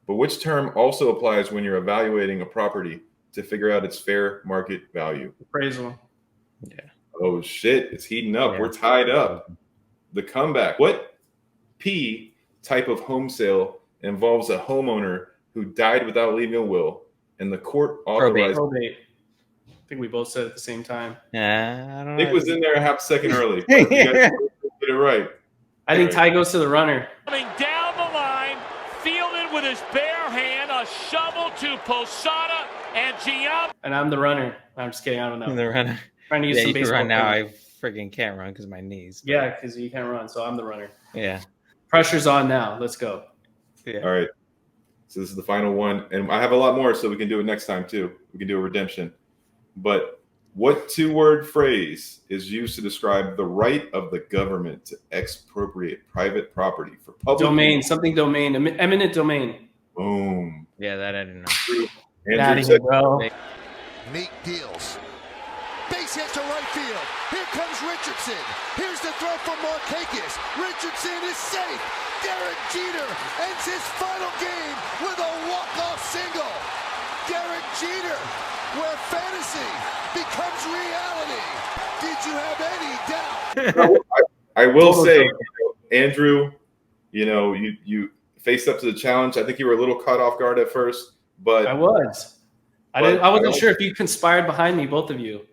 but which term also applies when you're evaluating a property to figure out its fair market value? Appraisal. Yeah. Oh shit, it's heating up. Yeah. We're tied up. The comeback. What P type of home sale involves a homeowner who died without leaving a will and the court authorized Probate. I think we both said it at the same time. I don't know. Nick was in there a half second early. You guys get it right. I think Ty goes to the runner. Coming down the line, fielded with his bare hand, a shovel to Posada and Giam. And I'm the runner. I'm just kidding. I don't know. The runner. Trying to use Yeah, some you can baseball run now. terms. I freaking can't run because of my knees. But Yeah, because you can't run, so I'm the runner. yeah. Pressure's on now. Let's go. Yeah. All right. So this is the final one. And I have a lot more, so we can do it next time too. We can do a redemption. But what two-word phrase is used to describe the right of the government to expropriate private property for public Domain, use? something domain, eminent domain. Boom. Yeah, that I didn't know. Get out Andrew of here, said, bro. Neat deals. Base hit to right field. Here comes Richardson. Here's the throw from Markakis. Richardson is safe. Derek Jeter ends his final game with a walk-off single. Derek Jeter, where fantasy becomes reality. Did you have any doubt? I will say, Andrew, you faced up to the challenge. I think you were a little caught off guard at first, but I was. I wasn't sure if you conspired behind me, both of you.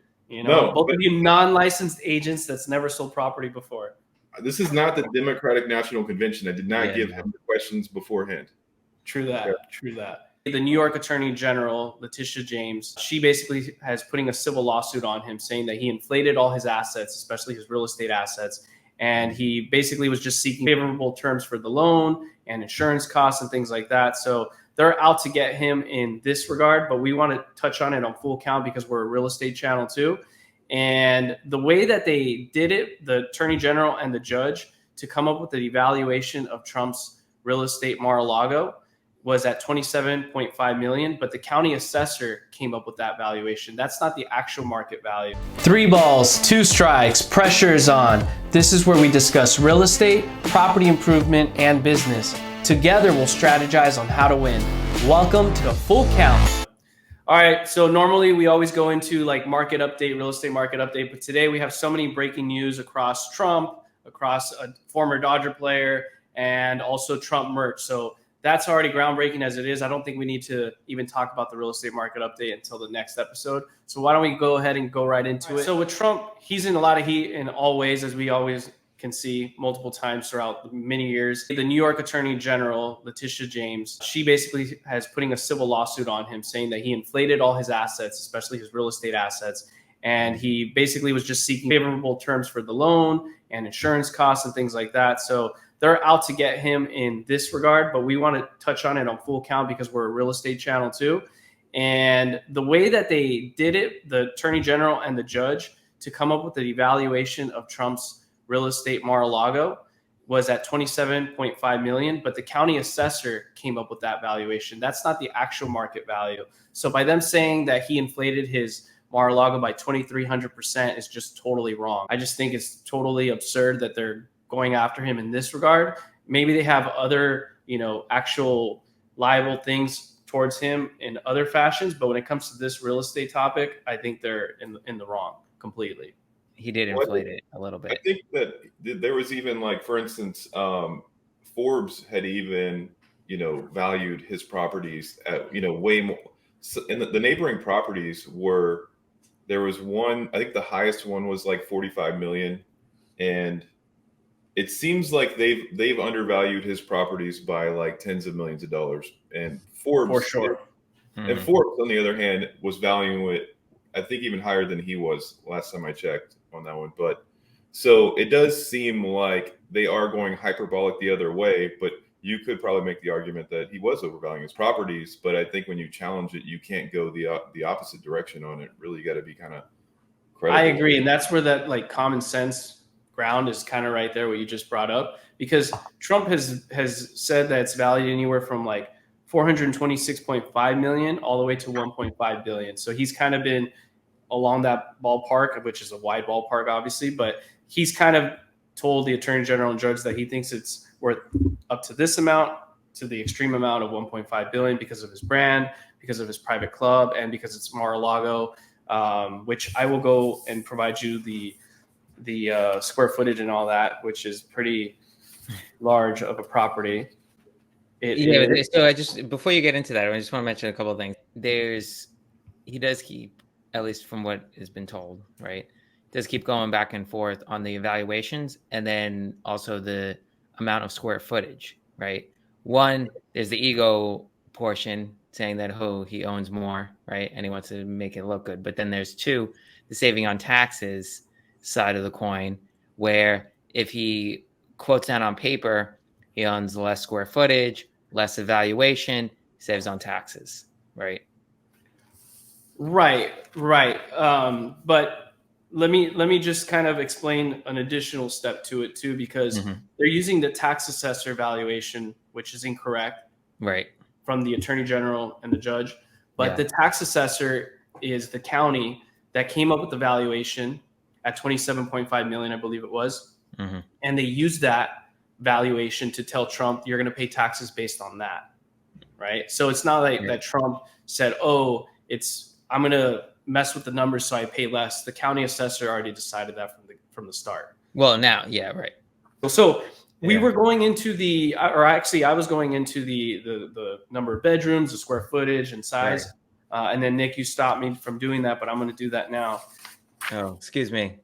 Both of you non-licensed agents that's never sold property before. This is not the Democratic National Convention. I did not give him the questions beforehand. True that. Yeah. True that. The New York Attorney General Letitia James, she basically has putting a civil lawsuit on him, saying that he inflated all his assets, especially his real estate assets, and he basically was just seeking favorable terms for the loan and insurance costs and things like that. So they're out to get him in this regard, but we want to touch on it on full count because we're a real estate channel too. And the way that they did it, the Attorney General and the judge, to come up with the evaluation of Trump's real estate Mar-a-Lago was at $27.5 million, but the county assessor came up with that valuation. That's not the actual market value. 3 balls, 2 strikes, pressure is on. This is where we discuss real estate, property improvement, and business. Together, we'll strategize on how to win. Welcome to the Full Count. All right, so normally we always go into like market update, real estate market update, but today we have so many breaking news across Trump, across a former Dodger player, and also Trump merch. So that's already groundbreaking as it is. I don't think we need to even talk about the real estate market update until the next episode. So why don't we go ahead and go right into it. So with Trump, he's in a lot of heat in all ways, as we always can see multiple times throughout many years. The New York Attorney General, Letitia James, she basically has putting a civil lawsuit on him, saying that he inflated all his assets, especially his real estate assets. And he basically was just seeking favorable terms for the loan and insurance costs and things like that. So they're out to get him in this regard, but we want to touch on it on full count because we're a real estate channel too. And the way that they did it, the Attorney General and the judge, to come up with the evaluation of Trump's real estate Mar-a-Lago was at $27.5 million, but the county assessor came up with that valuation. That's not the actual market value. So by them saying that he inflated his Mar-a-Lago by 2,300% is just totally wrong. I just think it's totally absurd that they're going after him in this regard. Maybe they have other, actual liable things towards him in other fashions, but when it comes to this real estate topic, I think they're in the wrong completely. He did inflate it a little bit. I think that there was even for instance, Forbes had even, valued his properties at, way more. So, and the neighboring properties there was one, I think the highest one was like 45 million. And it seems like they've undervalued his properties by like tens of millions of dollars. And Forbes, for sure. And Forbes, on the other hand, was valuing it, I think, even higher than he was last time I checked on that one. But so it does seem like they are going hyperbolic the other way, but you could probably make the argument that he was overvaluing his properties. But I think when you challenge it, you can't go the opposite direction on it. Really, you got to be kind of credible. I agree. And that's where that common sense ground is kind of right there, what you just brought up, because Trump has said that it's valued anywhere from 426.5 million all the way to 1.5 billion. So he's kind of been along that ballpark, which is a wide ballpark, obviously, but he's kind of told the Attorney General and judge that he thinks it's worth up to this amount. to the extreme amount of 1.5 billion because of his brand, because of his private club, and because it's Mar-a-Lago, which I will go and provide you the square footage and all that, which is pretty large of a property. So I just, before you get into that, I just want to mention a couple of things. He does keep, at least from what has been told, right? Does keep going back and forth on the evaluations, and then also the amount of square footage, right? One, there's the ego portion saying that he owns more, right? And he wants to make it look good. But then there's two, the saving on taxes side of the coin, where if he quotes down on paper, he owns less square footage, less evaluation, saves on taxes, right? Right. But let me just kind of explain an additional step to it too, because they're using the tax assessor valuation, which is incorrect, right, from the Attorney General and the judge. But the tax assessor is the county that came up with the valuation at 27.5 million, I believe it was, and they used that valuation to tell Trump, you're going to pay taxes based on that, right? So it's not like that Trump said, oh, I'm going to mess with the numbers so I pay less. The county assessor already decided that from the start. Well, now, yeah, right. So we were going into I was going into the number of bedrooms, the square footage and size. Right. And then Nick, you stopped me from doing that, but I'm going to do that now. Oh, excuse me.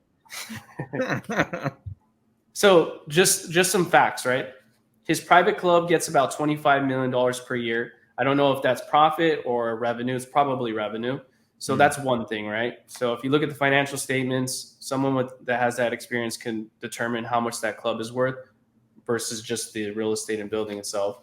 So just some facts, right? His private club gets about $25 million per year. I don't know if that's profit or revenue. It's probably revenue. So that's one thing, right? So if you look at the financial statements, someone that has that experience can determine how much that club is worth versus just the real estate and building itself.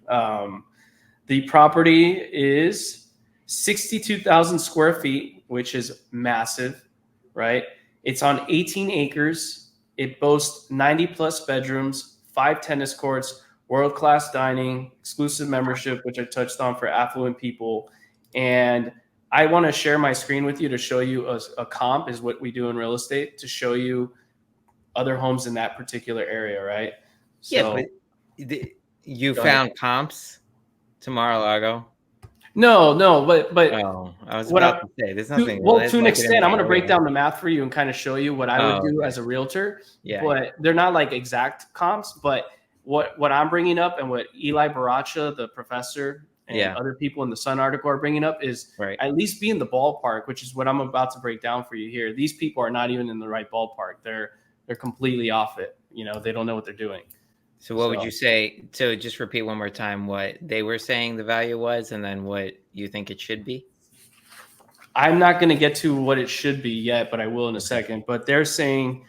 The property is 62,000 square feet, which is massive, right? It's on 18 acres. It boasts 90 plus bedrooms, 5 tennis courts, world-class dining, exclusive membership, which I touched on for affluent people. And I want to share my screen with you to show you a comp is what we do in real estate, to show you other homes in that particular area, right? So, but you found comps to Mar-a-Lago? No, but oh, I was about to say there's nothing. To an extent, I'm going to break down the math for you and kind of show you what I would do as a realtor. Yeah, but they're not like exact comps. But what I'm bringing up and what Eli Baracha, the professor, and other people in the Sun article are bringing up is at least be in the ballpark, which is what I'm about to break down for you here. These people are not even in the right ballpark. They're completely off it. You know, they don't know what they're doing. So what would you say? So just repeat one more time what they were saying the value was, and then what you think it should be. I'm not going to get to what it should be yet, but I will in a second. But they're saying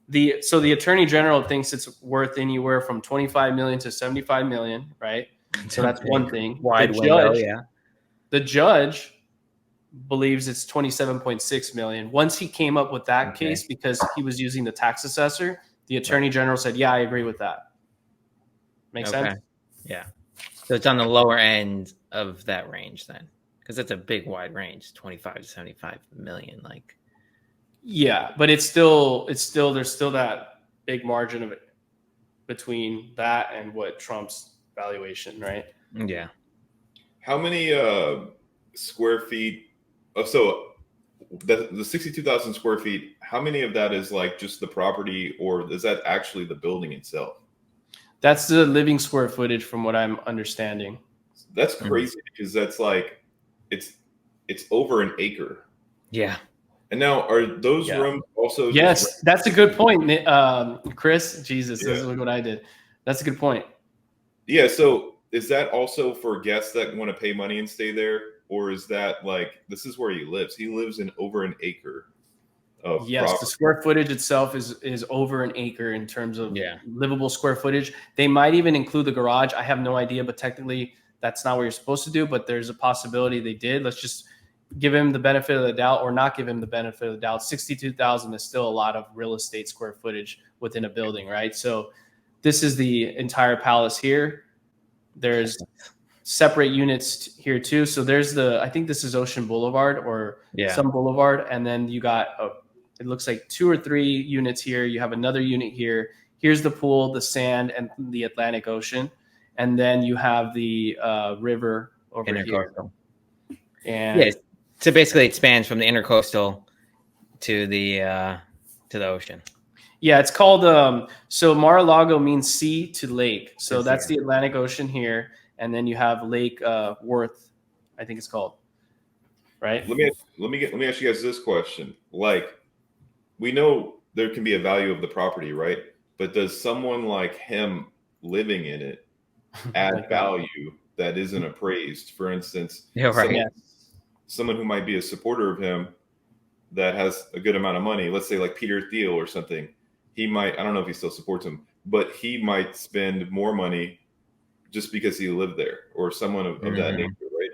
the Attorney General thinks it's worth anywhere from 25 million to 75 million, right? So that's one thing. Wide window, The judge believes it's 27.6 million. Once he came up with that case, because he was using the tax assessor, the Attorney General said, yeah, I agree with that. Make sense? Yeah. So it's on the lower end of that range then, because that's a big wide range, 25 to 75 million. Like, yeah, but it's still there's still that big margin of it between that and what Trump's valuation, right? Yeah. How many square feet? So the 62,000 square feet, how many of that is like just the property, or is that actually the building itself? That's the living square footage from what I'm understanding. That's crazy because that's like, it's over an acre. Yeah. And now are those rooms also? Yes, that's a good point. Chris, Jesus, this is what I did. That's a good point. Yeah. So is that also for guests that want to pay money and stay there? Or is that like, this is where he lives? He lives in over an acre. Yes, the square footage itself is over an acre in terms of livable square footage. They might even include the garage. I have no idea, but technically that's not what you're supposed to do. But there's a possibility they did. Let's just give him the benefit of the doubt, or not give him the benefit of the doubt. 62,000 is still a lot of real estate square footage within a building, right? So this is the entire palace here. There's separate units here too. So there's I think this is Ocean Boulevard or some boulevard, and then you got it looks like 2 or 3 units here. You have another unit here. Here's the pool, the sand, and the Atlantic Ocean. and then you have the river over here. Intercoastal. And Yes. So basically, it spans from the intercoastal to the ocean. yeah, it's called so Mar-a-Lago means sea to lake. So that's sea. the Atlantic Ocean here, and then you have Lake Worth, I think it's called. Right? Let me ask you guys this question. Like, we know there can be a value of the property, right? But does someone like him living in it add Like that. value that isn't appraised? For instance, Yeah, right. someone who might be a supporter of him that has a good amount of money, let's say like Peter Thiel or something, he might, I don't know if he still supports him, but he might spend more money just because he lived there, or someone of that nature, right?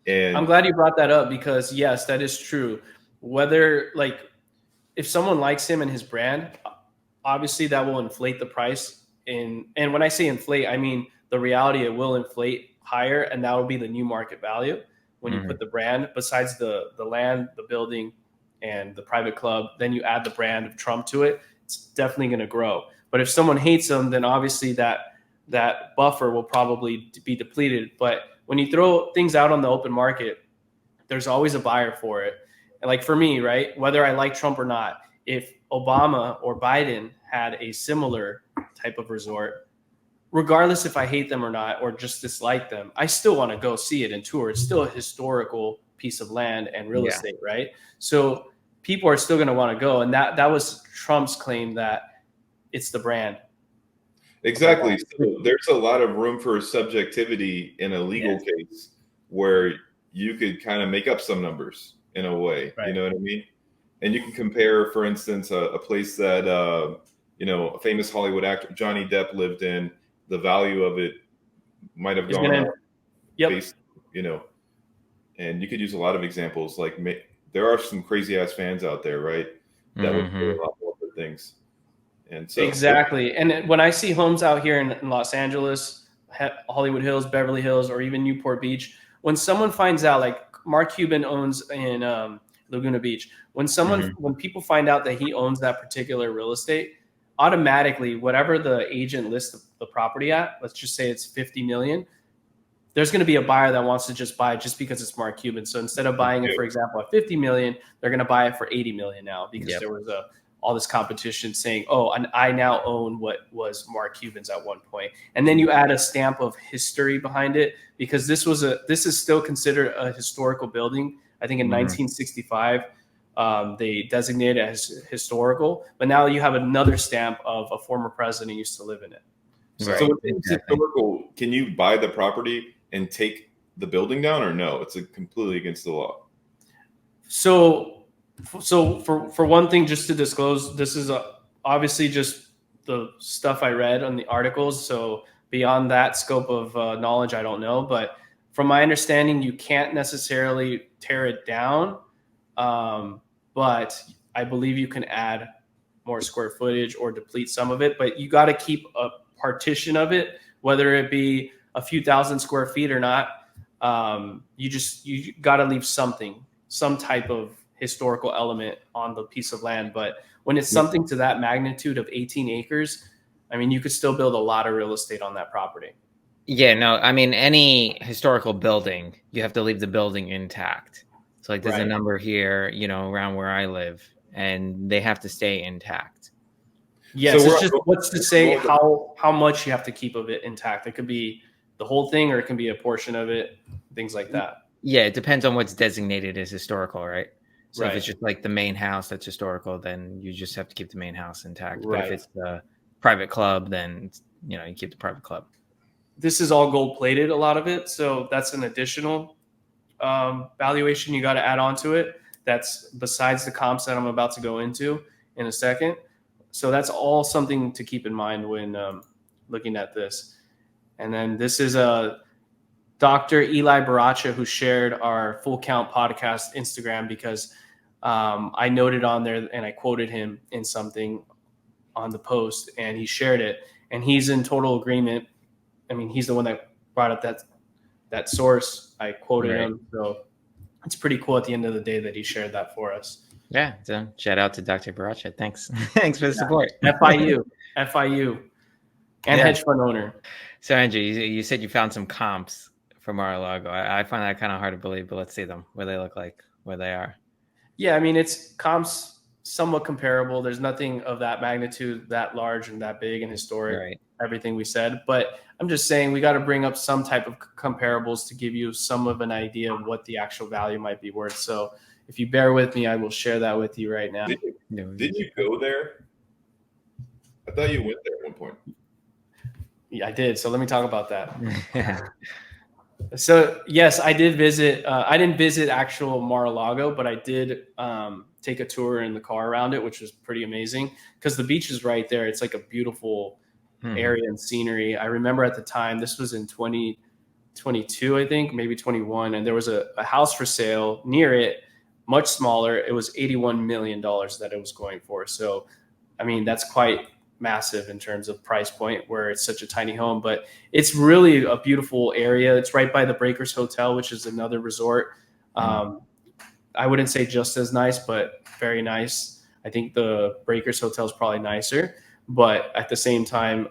And I'm glad you brought that up, because yes, that is true. Whether, like, if someone likes him and his brand, obviously that will inflate the price. And when I say inflate, I mean the reality, it will inflate higher, and that will be the new market value when you put the brand, besides the land, the building, and the private club, then you add the brand of Trump to it, it's definitely going to grow. But if someone hates him, then obviously that buffer will probably be depleted. But when you throw things out on the open market, there's always a buyer for it. And like for me, right, whether I like Trump or not, if Obama or Biden had a similar type of resort, regardless if I hate them or not, or just dislike them, I still want to go see it and tour. It's still a historical piece of land and real estate, right? So people are still going to want to go. And that was Trump's claim, that it's the brand. exactly. So there's a lot of room for subjectivity in a legal case where you could kind of make up some numbers in a way. Right. You know what I mean? And you can compare, for instance, a place that a famous Hollywood actor Johnny Depp lived in. The value of it might have gone up. Based, and you could use a lot of examples. Like, there are some crazy ass fans out there, right? That would pay a lot more for things. And so Exactly. And when I see homes out here in Los Angeles, Hollywood Hills, Beverly Hills, or even Newport Beach, when someone finds out, like Mark Cuban owns in Laguna Beach, when people find out that he owns that particular real estate, automatically, whatever the agent lists the property at, let's just say it's 50 million, there's going to be a buyer that wants to just buy it just because it's Mark Cuban. So instead of buying it, for example, at 50 million, they're going to buy it for 80 million now, because there was all this competition saying, oh, and I now own what was Mark Cuban's at one point. And then you add a stamp of history behind it, because this is still considered a historical building. I think in 1965, they designated it as historical, but now you have another stamp of a former president used to live in it. So if it's historical, can you buy the property and take the building down, or no? It's completely against the law. So for one thing, just to disclose, this is obviously just the stuff I read on the articles. So beyond that scope of knowledge, I don't know. But from my understanding, you can't necessarily tear it down. But I believe you can add more square footage or deplete some of it. But you got to keep a partition of it, whether it be a few thousand square feet or not. You got to leave some type of historical element on the piece of land. But when it's something to that magnitude of 18 acres, I mean, you could still build a lot of real estate on that property. Yeah, no, I mean, any historical building, you have to leave the building intact. So like there's a number here, around where I live, and they have to stay intact. Yes, so it's just what's to say how much you have to keep of it intact. It could be the whole thing, or it can be a portion of it, things like that. Yeah, it depends on what's designated as historical, right? So Right. if it's just like the main house that's historical, then you just have to keep the main house intact. But if it's the private club, then you keep the private club. This is all gold plated, a lot of it, so that's an additional valuation you got to add on to it. That's besides the comps that I'm about to go into in a second. So that's all something to keep in mind when looking at this. And then this is a Dr. Eli Baracha, who shared our Full Count podcast Instagram, because I noted on there and I quoted him in something on the post, and he shared it, and he's in total agreement. I mean, he's the one that brought up that source. I quoted him. So it's pretty cool at the end of the day that he shared that for us. Yeah. So shout out to Dr. Baracha. Thanks. Thanks for the support. FIU. and hedge fund owner. So Andrew, you said you found some comps for Mar-a-Lago. I find that kind of hard to believe, but let's see them, where they look like, where they are. Yeah, I mean, it's comps somewhat comparable. There's nothing of that magnitude, that large and that big and historic, Right. everything we said. But I'm just saying we got to bring up some type of comparables to give you some of an idea of what the actual value might be worth. So if you bear with me, I will share that with you right now. Did you go there? I thought you went there at one point. Yeah, I did. So let me talk about that. So yes, I did visit. I didn't visit actual Mar-a-Lago, but I did take a tour in the car around it, which was pretty amazing because the beach is right there. It's like a beautiful area and scenery. I remember at the time, this was in 2022, I think, maybe 21, and there was a house for sale near it, much smaller. It was $81 million that it was going for. So, I mean, that's quite massive in terms of price point where it's such a tiny home, but it's really a beautiful area. It's right by the Breakers Hotel, which is another resort. I wouldn't say just as nice, but very nice. I think the Breakers Hotel is probably nicer, but at the same time,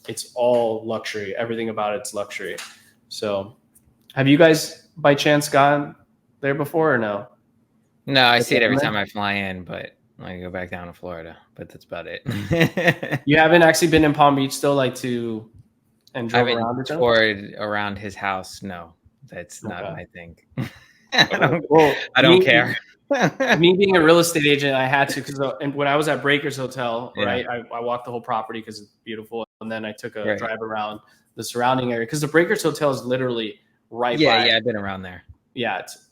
it's all luxury. Everything about it's luxury. So have you guys by chance gone there before or no? No, I see it every time I fly in, but I go back down to Florida, but that's about it. You haven't actually been in Palm Beach still, like to enjoy around it? Toured around his house. No, that's not my thing. I I don't care. Me being a real estate agent, I had to, because when I was at Breakers Hotel, right, I walked the whole property because it's beautiful, and then I took a drive around the surrounding area because the Breakers Hotel is literally right by it. I've been around there. Yeah, it's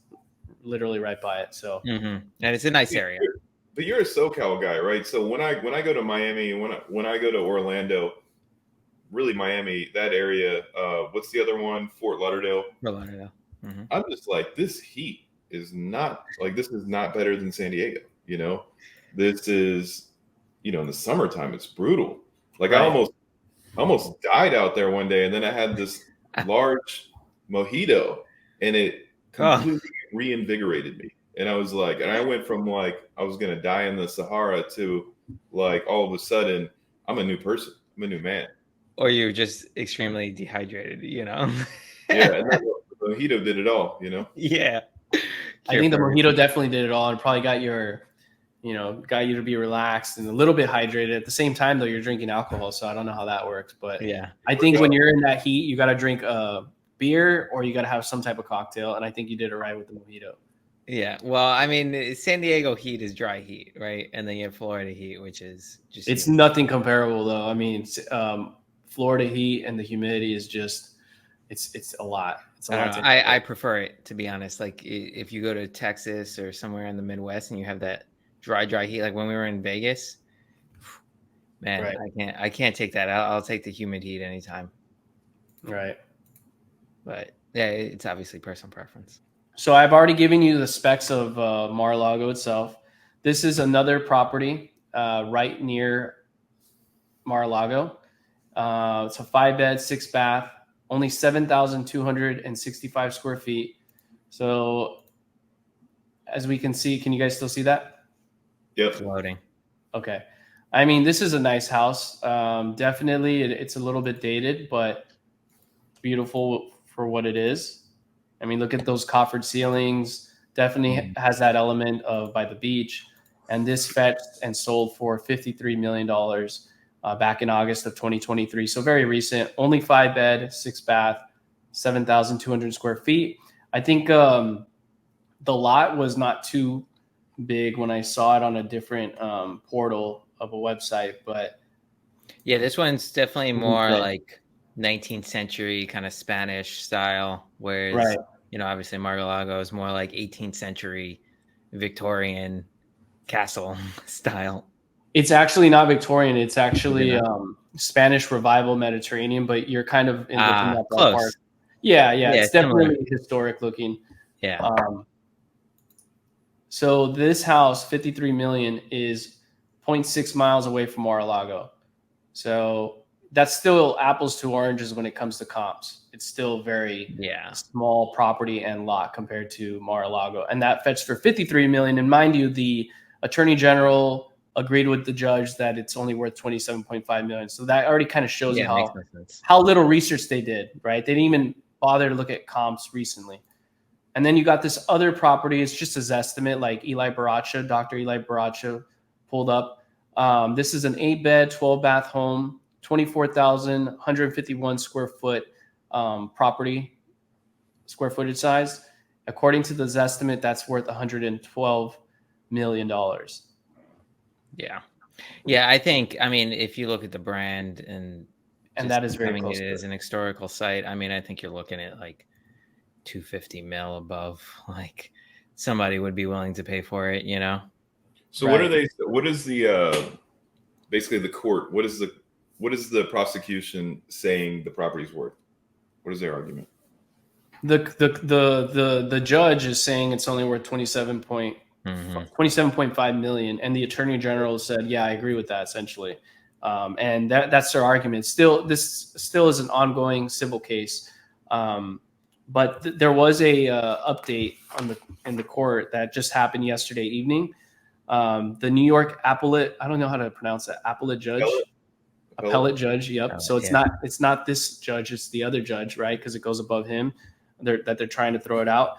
literally right by it. So and it's a nice area. But you're a SoCal guy, right? So when I go to Miami, when I go to Orlando, really Miami, that area, what's the other one? Fort Lauderdale. I'm just like, this heat is not like, this is not better than San Diego. You know, this is, you know, in the summertime, it's brutal. Like I almost died out there one day, and then I had this large mojito, and it completely reinvigorated me. And I was like, and I went from like, I was going to die in the Sahara to like, all of a sudden, I'm a new person. I'm a new man. Or you're just extremely dehydrated, you know? Yeah. And then the mojito did it all, you know? Yeah. I think the mojito definitely did it all, and probably got you to be relaxed and a little bit hydrated. At the same time, though, you're drinking alcohol, so I don't know how that works. But yeah, I think when you're in that heat, you got to drink a beer or you got to have some type of cocktail, and I think you did it right with the mojito. Yeah, well, I mean, San Diego heat is dry heat, right? And then you have Florida heat, which is just... It's nothing comparable, though. I mean, Florida heat and the humidity is just, it's a lot. It's a lot. I prefer it, to be honest. Like, if you go to Texas or somewhere in the Midwest and you have that dry heat, like when we were in Vegas, man, I can't take that. I'll take the humid heat anytime. Right. But yeah, it's obviously personal preference. So I've already given you the specs of Mar-a-Lago itself. This is another property right near Mar-a-Lago. It's a 5-bed, 6-bath, only 7,265 square feet. So as we can see, can you guys still see that? Yep. Loading. Okay. I mean, this is a nice house. Definitely, it's a little bit dated, but beautiful for what it is. I mean, look at those coffered ceilings. Definitely has that element of by the beach. And this fetched and sold for $53 million back in August of 2023. So very recent. Only 5-bed, 6-bath, 7,200 square feet. I think the lot was not too big when I saw it on a different portal of a website, but yeah, this one's definitely more like 19th century kind of Spanish style, whereas obviously Mar-a-Lago is more like 18th century Victorian castle style. It's actually not Victorian. It's actually Spanish Revival Mediterranean, but you're kind of in that close. Part. Yeah, it's definitely historic looking. Yeah. So this house, 53 million, is 0.6 miles away from Mar-a-Lago. So that's still apples to oranges when it comes to comps. It's still very small property and lot compared to Mar-a-Lago. And that fetched for 53 million. And mind you, the Attorney General agreed with the judge that it's only worth 27.5 million. So that already kind of shows you makes no sense. how little research they did, right? They didn't even bother to look at comps recently. And then you got this other property. It's just his estimate, like Dr. Eli Baracha pulled up. This is an 8-bed, 12-bath home, 24,151 square foot property, square footage size. According to this estimate, that's worth $112 million. Yeah. Yeah, I think, I mean, if you look at the brand and that is very close it as an historical site, I mean, I think you're looking at like 250 mil above, like somebody would be willing to pay for it, you know? So what is the basically the court, what is the prosecution saying the property's worth? What is their argument? The judge is saying it's only worth 27.5 million, and the Attorney General said, "Yeah, I agree with that." Essentially, and that's their argument. This still is an ongoing civil case, but there was a update in the court that just happened yesterday evening. The New York appellate, I don't know how to pronounce that, appellate judge. Yep. So it's not this judge, it's the other judge, right? Because it goes above him. That they're trying to throw it out.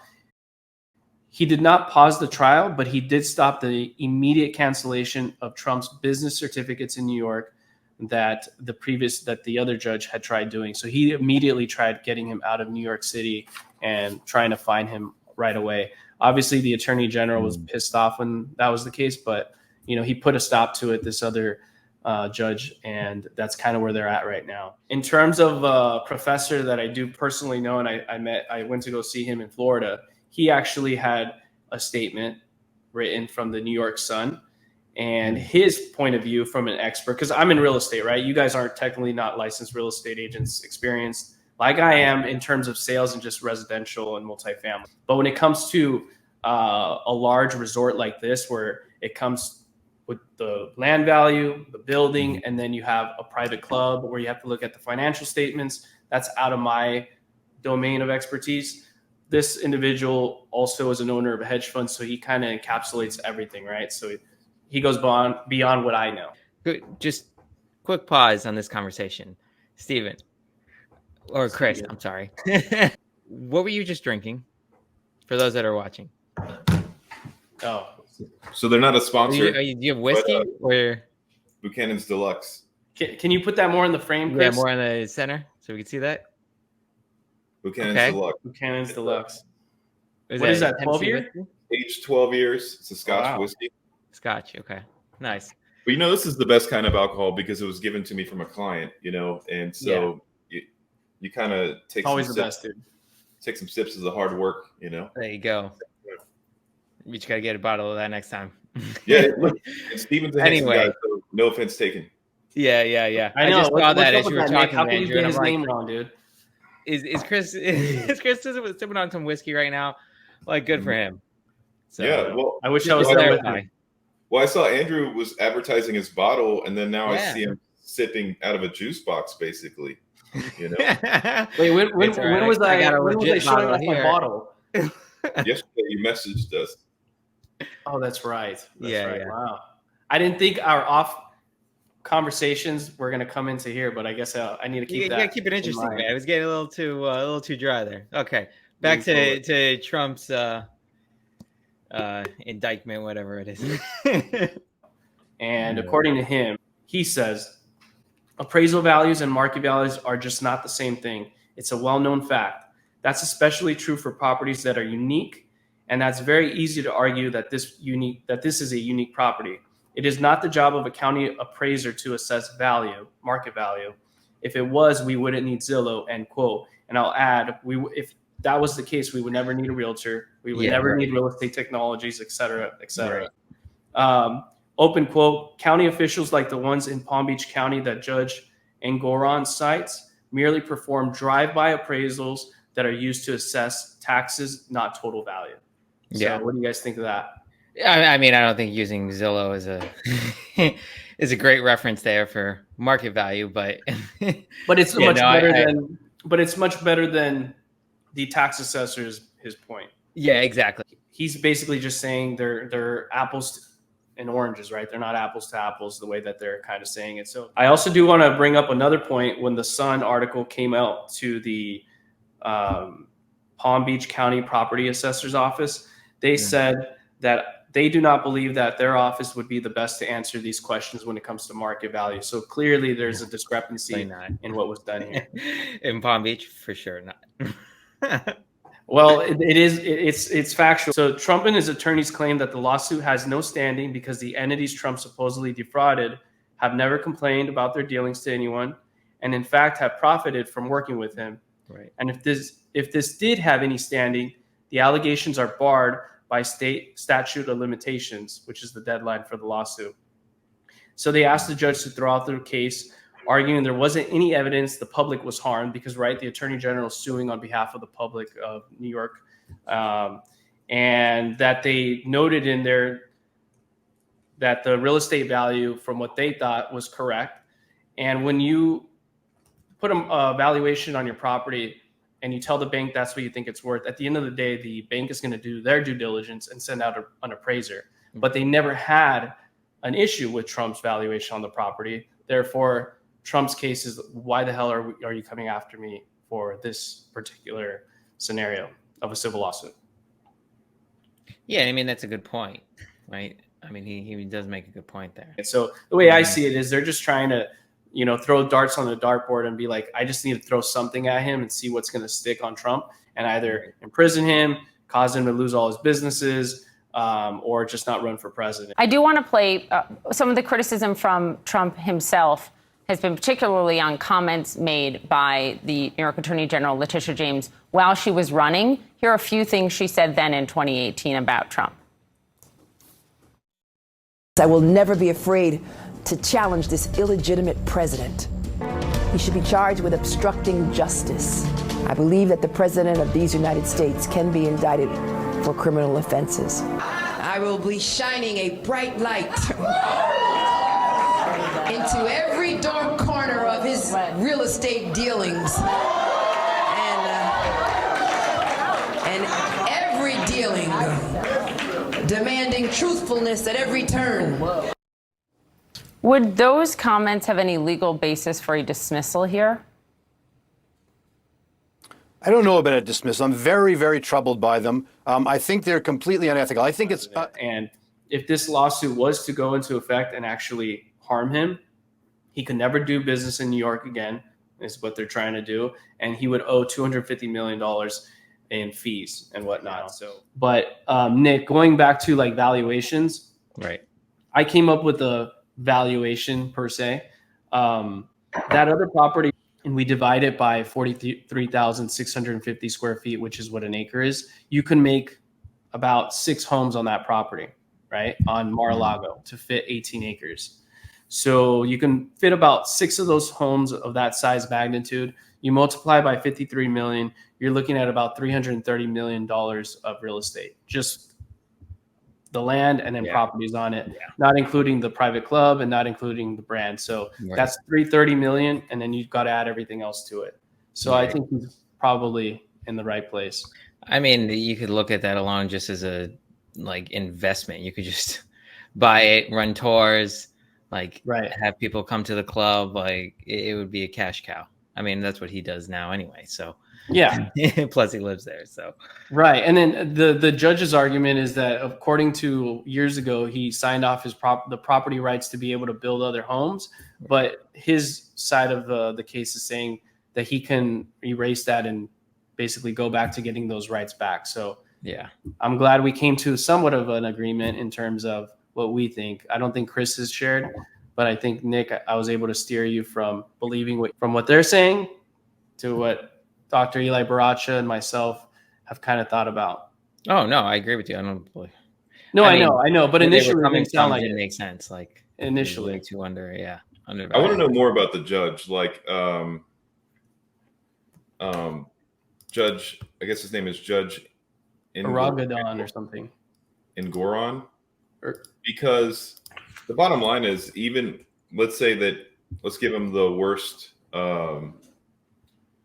He did not pause the trial, but he did stop the immediate cancellation of Trump's business certificates in New York that the other judge had tried doing. So he immediately tried getting him out of New York City and trying to fine him right away. Obviously, the Attorney General was pissed off when that was the case, but he put a stop to it, this other judge, and that's kind of where they're at right now. In terms of a professor that I do personally know, and I went to go see him in Florida, he actually had a statement written from the New York Sun and his point of view from an expert, because I'm in real estate, right? You guys aren't technically not licensed real estate agents experienced like I am in terms of sales and just residential and multifamily. But when it comes to a large resort like this, where it comes with the land value, the building, and then you have a private club where you have to look at the financial statements, that's out of my domain of expertise. This individual also is an owner of a hedge fund, so he kind of encapsulates everything, right? So he goes beyond what I know. Good. Just quick pause on this conversation. Steven, or Chris, I'm sorry. What were you just drinking for those that are watching? Oh. So they're not a sponsor. Do you have whiskey or Buchanan's Deluxe? Can you put that more in the frame, Chris? Yeah, more in the center so we can see that. Buchanan's Deluxe. Buchanan's Deluxe. What is that? 12 years? Aged 12 years. It's a Scotch whiskey. Scotch. Okay. Nice. But this is the best kind of alcohol because it was given to me from a client, and so you kind of take always some the sips, best, dude. Take some sips of the hard work, There you go. You just got to get a bottle of that next time. Yeah. Look, Steven's a handsome Anyway. guy, so no offense taken. Yeah. I know. just saw that as up you with were that, Nick? talking, How can you Andrew, get and his I'm like, name wrong, dude? Is Chris sipping on some whiskey right now? Like, good for him. So, Yeah. Well, I wish I was just there with clarify. him. Well, I saw Andrew was advertising his bottle, and then now I Yeah. see him sipping out of a juice box, basically. Wait, when was I got a when was I legit showing bottle off my here. bottle? Yesterday you messaged us. Oh, that's right. That's Yeah, right. yeah. Wow. I didn't think our off conversations were going to come into here, but I guess I need to keep You that. gotta keep it interesting, mind. man. It was getting a little too dry there. Okay, back Moving to Trump's indictment, whatever it is. And according to him, he says appraisal values and market values are just not the same thing. It's a well-known fact. That's especially true for properties that are unique, and that's very easy to argue that this is a unique property. It is not the job of a county appraiser to assess value, market value. If it was, we wouldn't need Zillow, end quote. And I'll add, if that was the case, we would never need a realtor. We would never need real estate technologies, et cetera, et cetera. Right. Open quote, county officials like the ones in Palm Beach County that Judge Engoron cites merely perform drive-by appraisals that are used to assess taxes, not total value. So what do you guys think of that? I mean, I don't think using Zillow is a great reference there for market value, but it's much better than the tax assessor's his point. Yeah, exactly. He's basically just saying they're apples and oranges, right? They're not apples to apples the way that they're kind of saying it. So I also do want to bring up another point. When the Sun article came out to the Palm Beach County Property Assessor's Office, they said that they do not believe that their office would be the best to answer these questions when it comes to market value. So clearly there's a discrepancy in what was done here. In Palm Beach, for sure not. Well, it's factual. So Trump and his attorneys claim that the lawsuit has no standing because the entities Trump supposedly defrauded have never complained about their dealings to anyone, and in fact have profited from working with him. Right. And if this did have any standing, the allegations are barred by state statute of limitations, which is the deadline for the lawsuit. So they asked the judge to throw out the case, arguing there wasn't any evidence the public was harmed because, right, the Attorney General is suing on behalf of the public of New York, and that they noted in there that the real estate value from what they thought was correct. And when you put a valuation on your property and you tell the bank that's what you think it's worth, at the end of the day, the bank is going to do their due diligence and send out an appraiser. But they never had an issue with Trump's valuation on the property. Therefore, Trump's case is, why the hell are you coming after me for this particular scenario of a civil lawsuit? Yeah, I mean, that's a good point, right? I mean, he does make a good point there. And so the way I see it is they're just trying to, throw darts on the dartboard and be like, I just need to throw something at him and see what's going to stick on Trump, and either imprison him, cause him to lose all his businesses, or just not run for president. I do want to play some of the criticism from Trump himself has been particularly on comments made by the New York Attorney General Letitia James while she was running. Here are a few things she said then in 2018 about Trump. I will never be afraid to challenge this illegitimate president. He should be charged with obstructing justice. I believe that the president of these United States can be indicted for criminal offenses. I will be shining a bright light into every dark corner of his real estate dealings. And every dealing demanding truthfulness at every turn. Would those comments have any legal basis for a dismissal here? I don't know about a dismissal. I'm very, very troubled by them. I think they're completely unethical. I think it's... And if this lawsuit was to go into effect and actually harm him, he could never do business in New York again, is what they're trying to do. And he would owe $250 million in fees and whatnot. So, but Nick, going back to like valuations, right? I came up with a valuation per se. That other property, and we divide it by 43,650 square feet, which is what an acre is. You can make about 6 homes on that property, right? On Mar-a-Lago to fit 18 acres. So you can fit about 6 of those homes of that size magnitude. You multiply by 53 million, you're looking at about $330 million of real estate, just the land and then properties on it, not including the private club and not including the brand. So that's $330 million, and then you've got to add everything else to it. So I think he's probably in the right place. I mean, you could look at that alone just as a investment. You could just buy it, run tours, have people come to the club. It would be a cash cow. I mean, that's what he does now anyway. So yeah. Plus he lives there. So right. And then the judge's argument is that according to years ago, he signed off the property rights to be able to build other homes. But his side of the case is saying that he can erase that and basically go back to getting those rights back. So yeah, I'm glad we came to somewhat of an agreement in terms of what we think. I don't think Chris has shared, but I think, Nick, I was able to steer you from believing from what they're saying to what Dr. Eli Baracha and myself have kind of thought about. Oh, no, I agree with you. I don't believe. No, I know. But initially, it didn't sound like it makes sense. Initially, to under. I want to know more about the judge. Judge, I guess his name is Judge Crocodile or something. Goron, because the bottom line is, even let's give him the worst.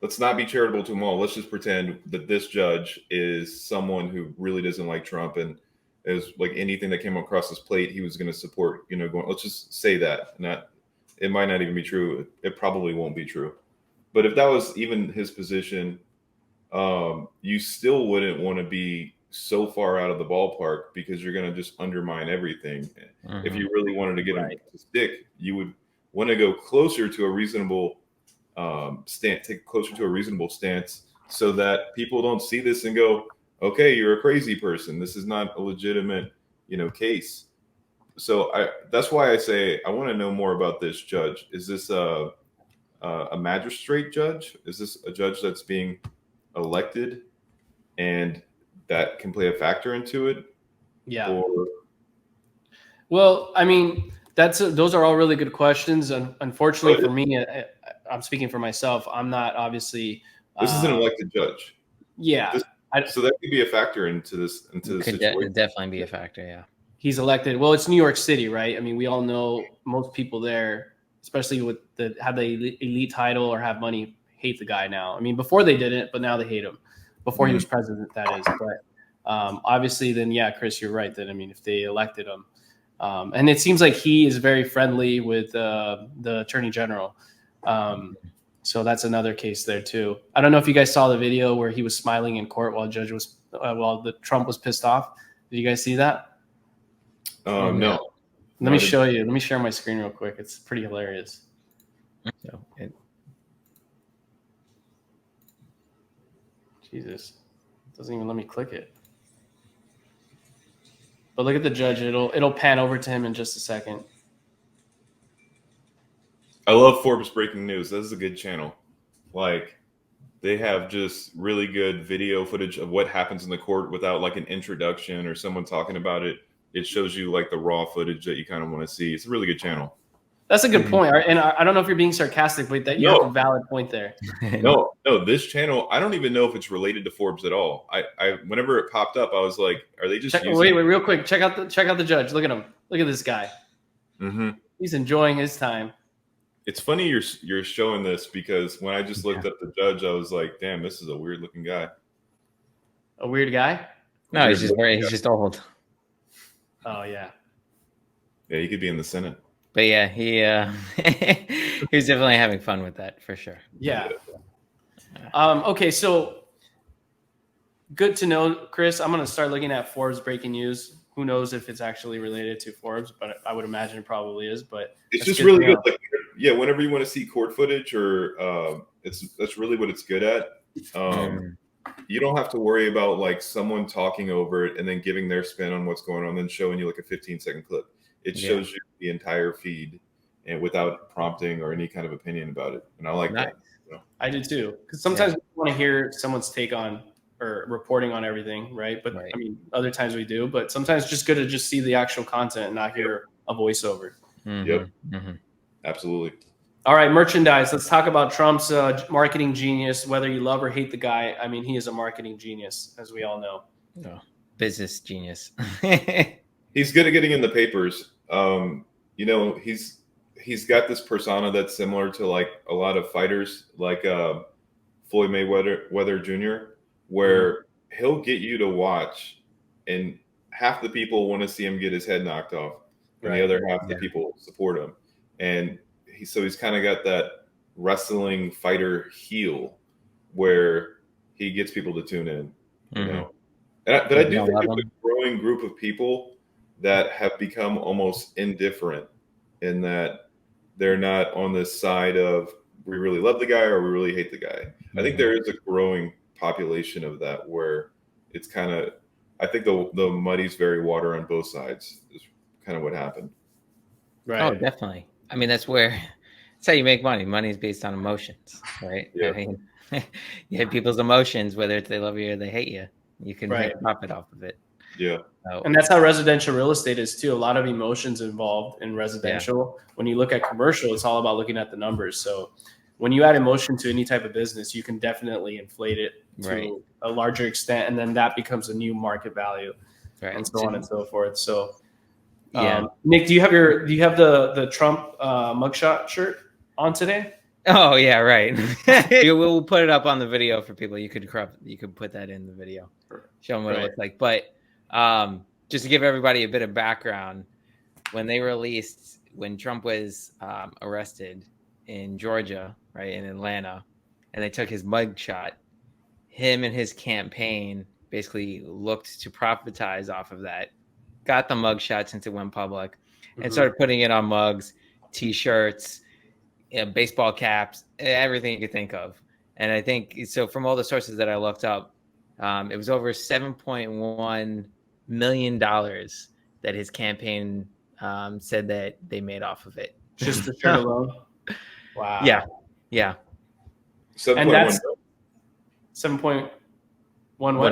Let's not be charitable to them all. Let's just pretend that this judge is someone who really doesn't like Trump and as like anything that came across his plate, he was going to support. Going. Let's just say that. Not. It might not even be true. It probably won't be true. But if that was even his position, you still wouldn't want to be so far out of the ballpark because you're going to just undermine everything. If you really wanted to get him to stick, you would want to go closer to a reasonable take closer to a reasonable stance so that people don't see this and go, okay, you're a crazy person. This is not a legitimate, case. So that's why I say I want to know more about this judge. Is this a magistrate judge? Is this a judge that's being elected and that can play a factor into it? Yeah. Well, I mean, those are all really good questions. And unfortunately for me, I'm speaking for myself. I'm not obviously. This is an elected judge. Yeah. So that could be a factor into this situation. Definitely be a factor. Yeah. He's elected. Well, it's New York City, right? I mean, we all know most people there, especially with have the elite title or have money, hate the guy now. I mean, before they didn't, but now they hate him. Before he was president, that is. But obviously, then yeah, Chris, you're right. That I mean, if they elected him, and it seems like he is very friendly with the Attorney General. So that's another case there too. I don't know if you guys saw the video where he was smiling in court while the Trump was pissed off. Did you guys see that? No. Let me show you. Let me share my screen real quick. It's pretty hilarious. So Jesus, it doesn't even let me click it. But look at the judge. It'll pan over to him in just a second. I love Forbes Breaking News. This is a good channel. Like, they have just really good video footage of what happens in the court without like an introduction or someone talking about it. It shows you like the raw footage that you kind of want to see. It's a really good channel. That's a good point. And I don't know if you're being sarcastic, but you have a valid point there. No, this channel, I don't even know if it's related to Forbes at all. I whenever it popped up, I was like, are they just wait, real quick. Check out the judge. Look at him. Look at this guy. Mm-hmm. He's enjoying his time. It's funny you're showing this because when I just looked up the judge, I was like, damn, this is a weird looking guy. A weird guy? No, he's just old. Oh yeah. Yeah, he could be in the Senate. But yeah, he was definitely having fun with that for sure. Yeah. Okay, so good to know, Chris. I'm gonna start looking at Forbes Breaking News. Who knows if it's actually related to Forbes, but I would imagine it probably is. But it's just really good. Like, yeah, whenever you want to see court footage, or that's really what it's good at. You don't have to worry about like someone talking over it and then giving their spin on what's going on, then showing you like a 15-second clip. It shows you the entire feed and without prompting or any kind of opinion about it. And I like that. I do too, because sometimes we want to hear someone's take on or reporting on everything, right? But I mean, other times we do. But sometimes it's just good to just see the actual content and not hear a voiceover. Yep, absolutely. All right, merchandise. Let's talk about Trump's marketing genius. Whether you love or hate the guy, I mean, he is a marketing genius, as we all know. Business genius. He's good at getting in the papers. He's got this persona that's similar to like a lot of fighters, like Floyd Mayweather Jr., where he'll get you to watch, and half the people want to see him get his head knocked off, and the other half the people support him. And he's kind of got that wrestling fighter heel where he gets people to tune in, you know. But I do think there's a growing group of people that have become almost indifferent in that they're not on this side of we really love the guy or we really hate the guy. I think there is a growing population of that where it's kind of, I think the muddy's very water on both sides is kind of what happened. Right. Oh, definitely. I mean, that's how you make money. Money is based on emotions, right? Yeah. I mean, you have people's emotions, whether it's they love you or they hate you. You can make profit off of it. Yeah. And that's how residential real estate is too. A lot of emotions involved in residential. When you look at commercial, it's all about looking at the numbers. So when you add emotion to any type of business, you can definitely inflate it to a larger extent. And then that becomes a new market value and so on and so forth. So Nick, do you have the Trump mugshot shirt on today? Oh yeah, right. We'll put it up on the video for people. You could put that in the video, show them what it looks like. But just to give everybody a bit of background, when Trump was arrested in Georgia, right, in Atlanta, and they took his mugshot, him and his campaign basically looked to profitize off of that, got the mugshot since it went public, and started putting it on mugs, T-shirts, baseball caps, everything you could think of. And I think so. From all the sources that I looked up, it was over $7.1 million that his campaign said that they made off of it. Just the shirt alone. Wow. Yeah. 7.1 And that's 7.11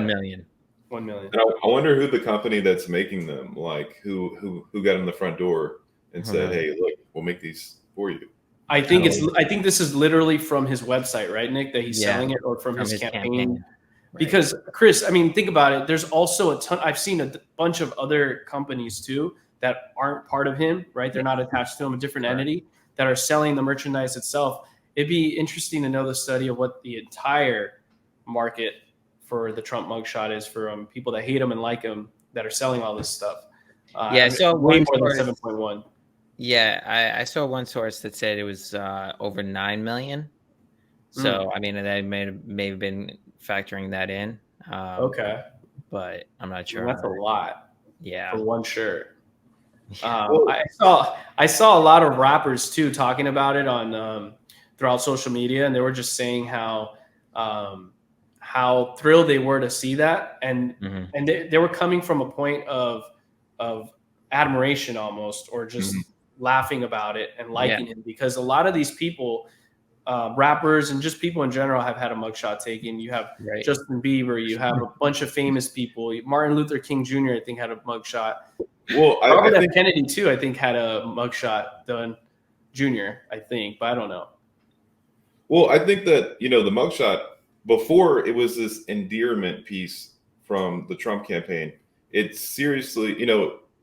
million. 1 million. And I wonder who the company that's making them, like who got in the front door and said, "Hey, look, we'll make these for you." I think this is literally from his website, right, Nick, that he's selling it, or from his campaign. Right. Because Chris, I mean, think about it. There's also a ton. I've seen a bunch of other companies too that aren't part of him, right? They're not attached to him, a different entity that are selling the merchandise itself. It'd be interesting to know the study of what the entire market for the Trump mugshot is for people that hate him and like him that are selling all this stuff. So way more than 7.1. Yeah, I saw one source that said it was over 9 million. So I mean, that may have been factoring that in. Okay, but I'm not sure. That's a lot. Yeah, for one shirt. I saw a lot of rappers too talking about it on throughout social media, and they were just saying how thrilled they were to see that, and they were coming from a point of admiration almost, or just laughing about it and liking it, because a lot of these people, rappers and just people in general, have had a mugshot taken. You have Justin Bieber, you have a bunch of famous people. Martin Luther King Jr. I think had a mugshot. Well, Robert F. Kennedy too, I think, had a mugshot done. Jr., I think, but I don't know. Well, I think that, the mugshot, before it was this endearment piece from the Trump campaign, it's seriously,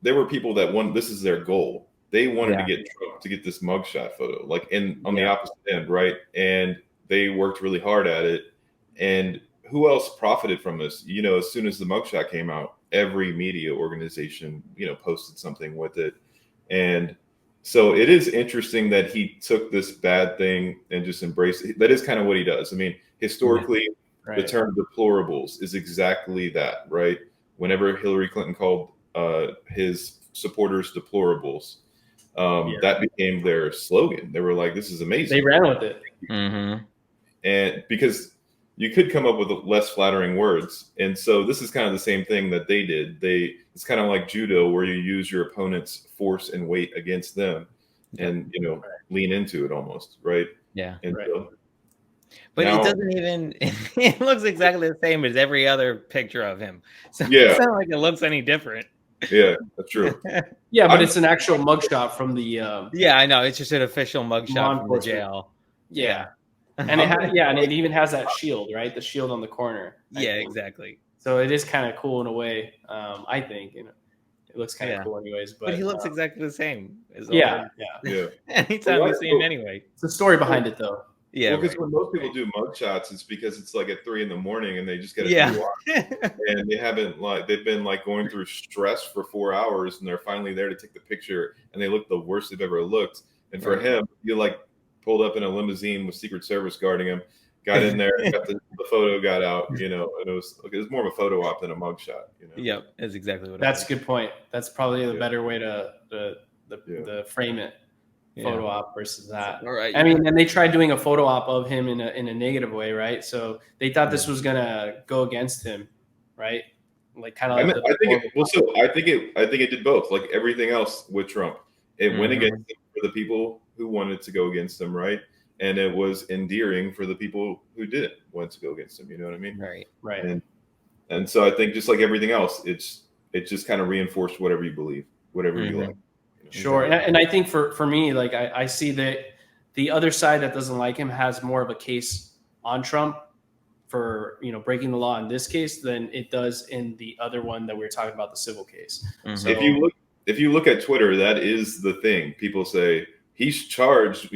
there were people that this is their goal. They wanted to get Trump to get this mugshot photo, like on the opposite end, right? And they worked really hard at it. And who else profited from this? As soon as the mugshot came out, every media organization, posted something with it. And so it is interesting that he took this bad thing and just embraced it. That is kind of what he does. I mean, historically, the term deplorables is exactly that, right? Whenever Hillary Clinton called his supporters deplorables, that became their slogan. They were like, "This is amazing." They ran with it. And because you could come up with less flattering words. And so this is kind of the same thing that they did. It's kind of like judo, where you use your opponent's force and weight against them and, lean into it almost. Right. Yeah. And but it doesn't even, it looks exactly the same as every other picture of him. So it's not like it looks any different. Yeah, that's true. Yeah, but it's an actual mugshot from the. Yeah, I know. It's just an official mugshot from the jail. Yeah. And it even has that shield, right? The shield on the corner. Yeah, exactly. So it is kind of cool in a way. I think it looks kind of cool, anyways. But he looks exactly the same. Yeah. Anytime we see him, anyway. It's the story behind it, though. Yeah, because when most people do mugshots, it's because it's like at 3 a.m. and they just get a and they've been going through stress for 4 hours, and they're finally there to take the picture, and they look the worst they've ever looked. And for him, you pulled up in a limousine with Secret Service guarding him, got in there, got the photo got out, and it was more of a photo op than a mugshot. Yep, that's exactly what. That's a good point. That's probably the better way to frame it. Photo op versus that. All right. I mean, and they tried doing a photo op of him in a negative way, right? So they thought this was gonna go against him, right? Like kind of. I think it did both. Like everything else with Trump, it went against him for the people who wanted to go against him, right? And it was endearing for the people who didn't want to go against him. You know what I mean? Right. And so I think just like everything else, it just kind of reinforced whatever you believe, whatever you like. Sure. And I think for me, I see that the other side that doesn't like him has more of a case on Trump for, breaking the law in this case than it does in the other one that we were talking about, the civil case. So, if you look at Twitter, that is the thing. People say he's charged,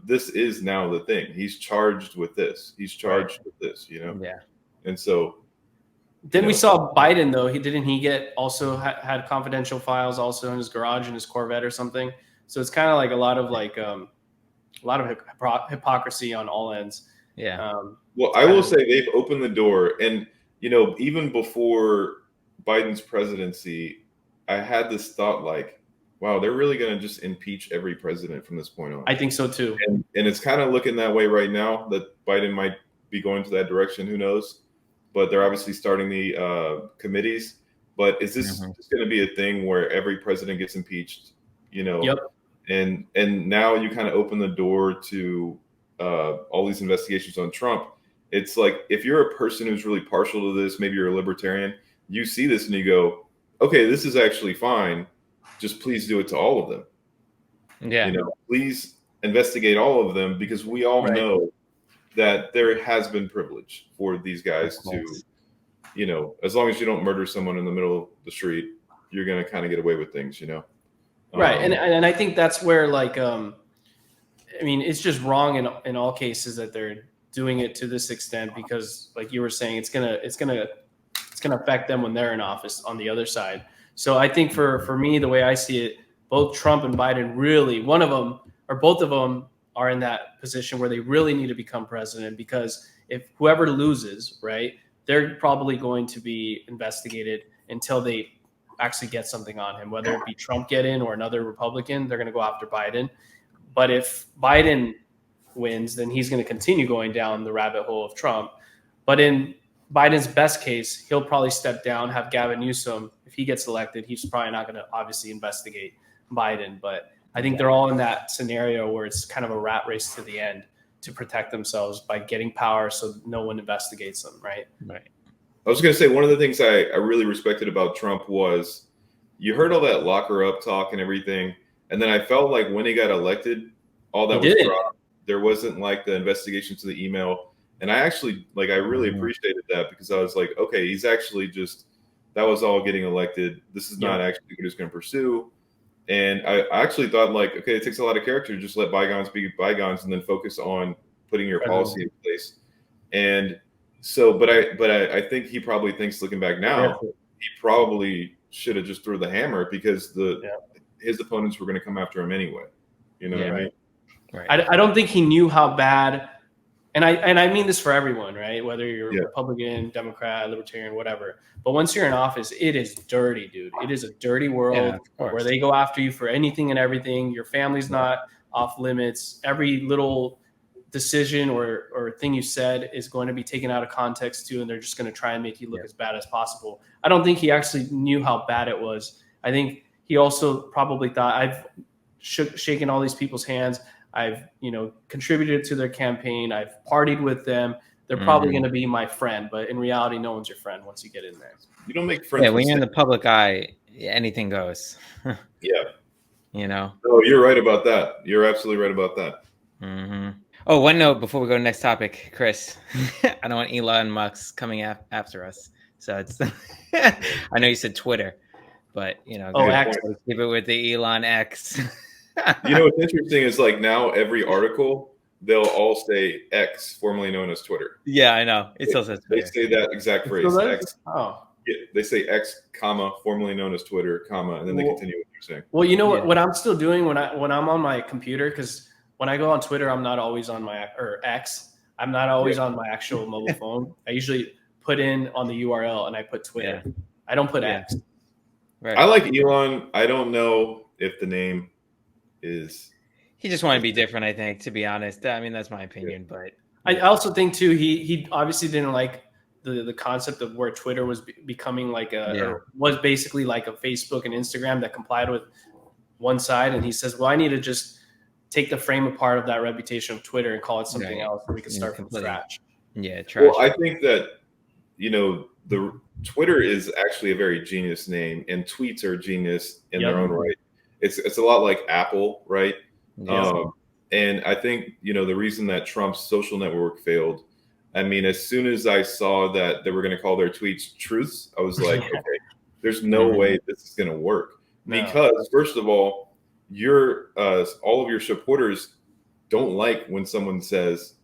this is now the thing. He's charged with this. He's charged with this, Yeah. And so Then we saw Biden, though. He get also had confidential files also in his garage in his Corvette or something. So it's kind of like a lot of hypocrisy on all ends. Yeah. Well, I will say they've opened the door, and even before Biden's presidency, I had this thought like, wow, they're really going to just impeach every president from this point on. I think so too. And it's kind of looking that way right now that Biden might be going to that direction. Who knows? But they're obviously starting the committees. But is this just going to be a thing where every president gets impeached? Yep. And now you kind of open the door to all these investigations on Trump. It's like, if you're a person who's really partial to this, maybe you're a libertarian, you see this and you go, okay, this is actually fine. Just please do it to all of them. Yeah. Please investigate all of them, because we all know that there has been privilege for these guys to, as long as you don't murder someone in the middle of the street, you're going to kind of get away with things, Right. And I think that's where it's just wrong in all cases that they're doing it to this extent, because like you were saying, it's gonna affect them when they're in office on the other side. So I think for me, the way I see it, both Trump and Biden really, one of them or both of them are in that position where they really need to become president, because if whoever loses, right, they're probably going to be investigated until they actually get something on him, whether it be Trump get in or another Republican, they're going to go after Biden. But if Biden wins, then he's going to continue going down the rabbit hole of Trump. But in Biden's best case, he'll probably step down, have Gavin Newsom. If he gets elected, he's probably not going to obviously investigate Biden. But I think they're all in that scenario where it's kind of a rat race to the end to protect themselves by getting power so no one investigates them, right? Right. I was going to say, one of the things I really respected about Trump was you heard all that locker up talk and everything. And then I felt like when he got elected, all that was dropped. There wasn't like the investigation to the email. And I actually, I really appreciated that, because I was like, okay, he's actually that was all getting elected. This is not actually what he's going to pursue. And I actually thought okay, it takes a lot of character to just let bygones be bygones and then focus on putting your policy in place. And so, but I think he probably thinks, looking back now, he probably should have just threw the hammer, because his opponents were going to come after him anyway. You know what I mean? Right. I don't think he knew how bad, and I mean this for everyone, right? Whether you're Republican, Democrat, Libertarian, whatever. But once you're in office, it is dirty, dude. It is a dirty world where they go after you for anything and everything. Your family's not off limits. Every little decision or thing you said is going to be taken out of context too, and they're just going to try and make you look as bad as possible. I don't think he actually knew how bad it was. I think he also probably thought, I've shaken all these people's hands. I've, contributed to their campaign. I've partied with them. They're probably going to be my friend, but in reality, no one's your friend once you get in there. You don't make friends. Yeah, when you're in the public eye, anything goes. No, you're right about that. You're absolutely right about that. Mm-hmm. Oh, one note before we go to the next topic, Chris. I don't want Elon Musk coming after us. So it's, I know you said Twitter, but X. Keep it with the Elon X. What's interesting is now every article, they'll all say X, formerly known as Twitter. Yeah, I know. It still says Twitter. They say that exact phrase. X. Oh. Yeah, they say X, comma, formerly known as Twitter, comma, and then they continue what you're saying. Well, you know what I'm still doing when I'm on my computer, because when I go on Twitter, I'm not always on X. I'm not always on my actual mobile phone. I usually put in on the URL and I put Twitter. Yeah. I don't put X. Right. I like Elon. I don't know if the name is. He just wanted to be different, I think, to be honest. I mean, that's my opinion, but I also think too, he obviously didn't like the concept of where Twitter was becoming or was basically like a Facebook and Instagram that complied with one side. And he says, well, I need to just take the frame apart of that reputation of Twitter and call it something else, and we can start from scratch. Yeah, trash. Well, I think that, the Twitter is actually a very genius name, and tweets are genius in their own right. It's a lot like Apple, right? Yes. And I think, the reason that Trump's social network failed, I mean, as soon as I saw that they were going to call their tweets truths, I was like, okay, there's no way this is going to work. No. Because first of all, all of your supporters don't like when someone says,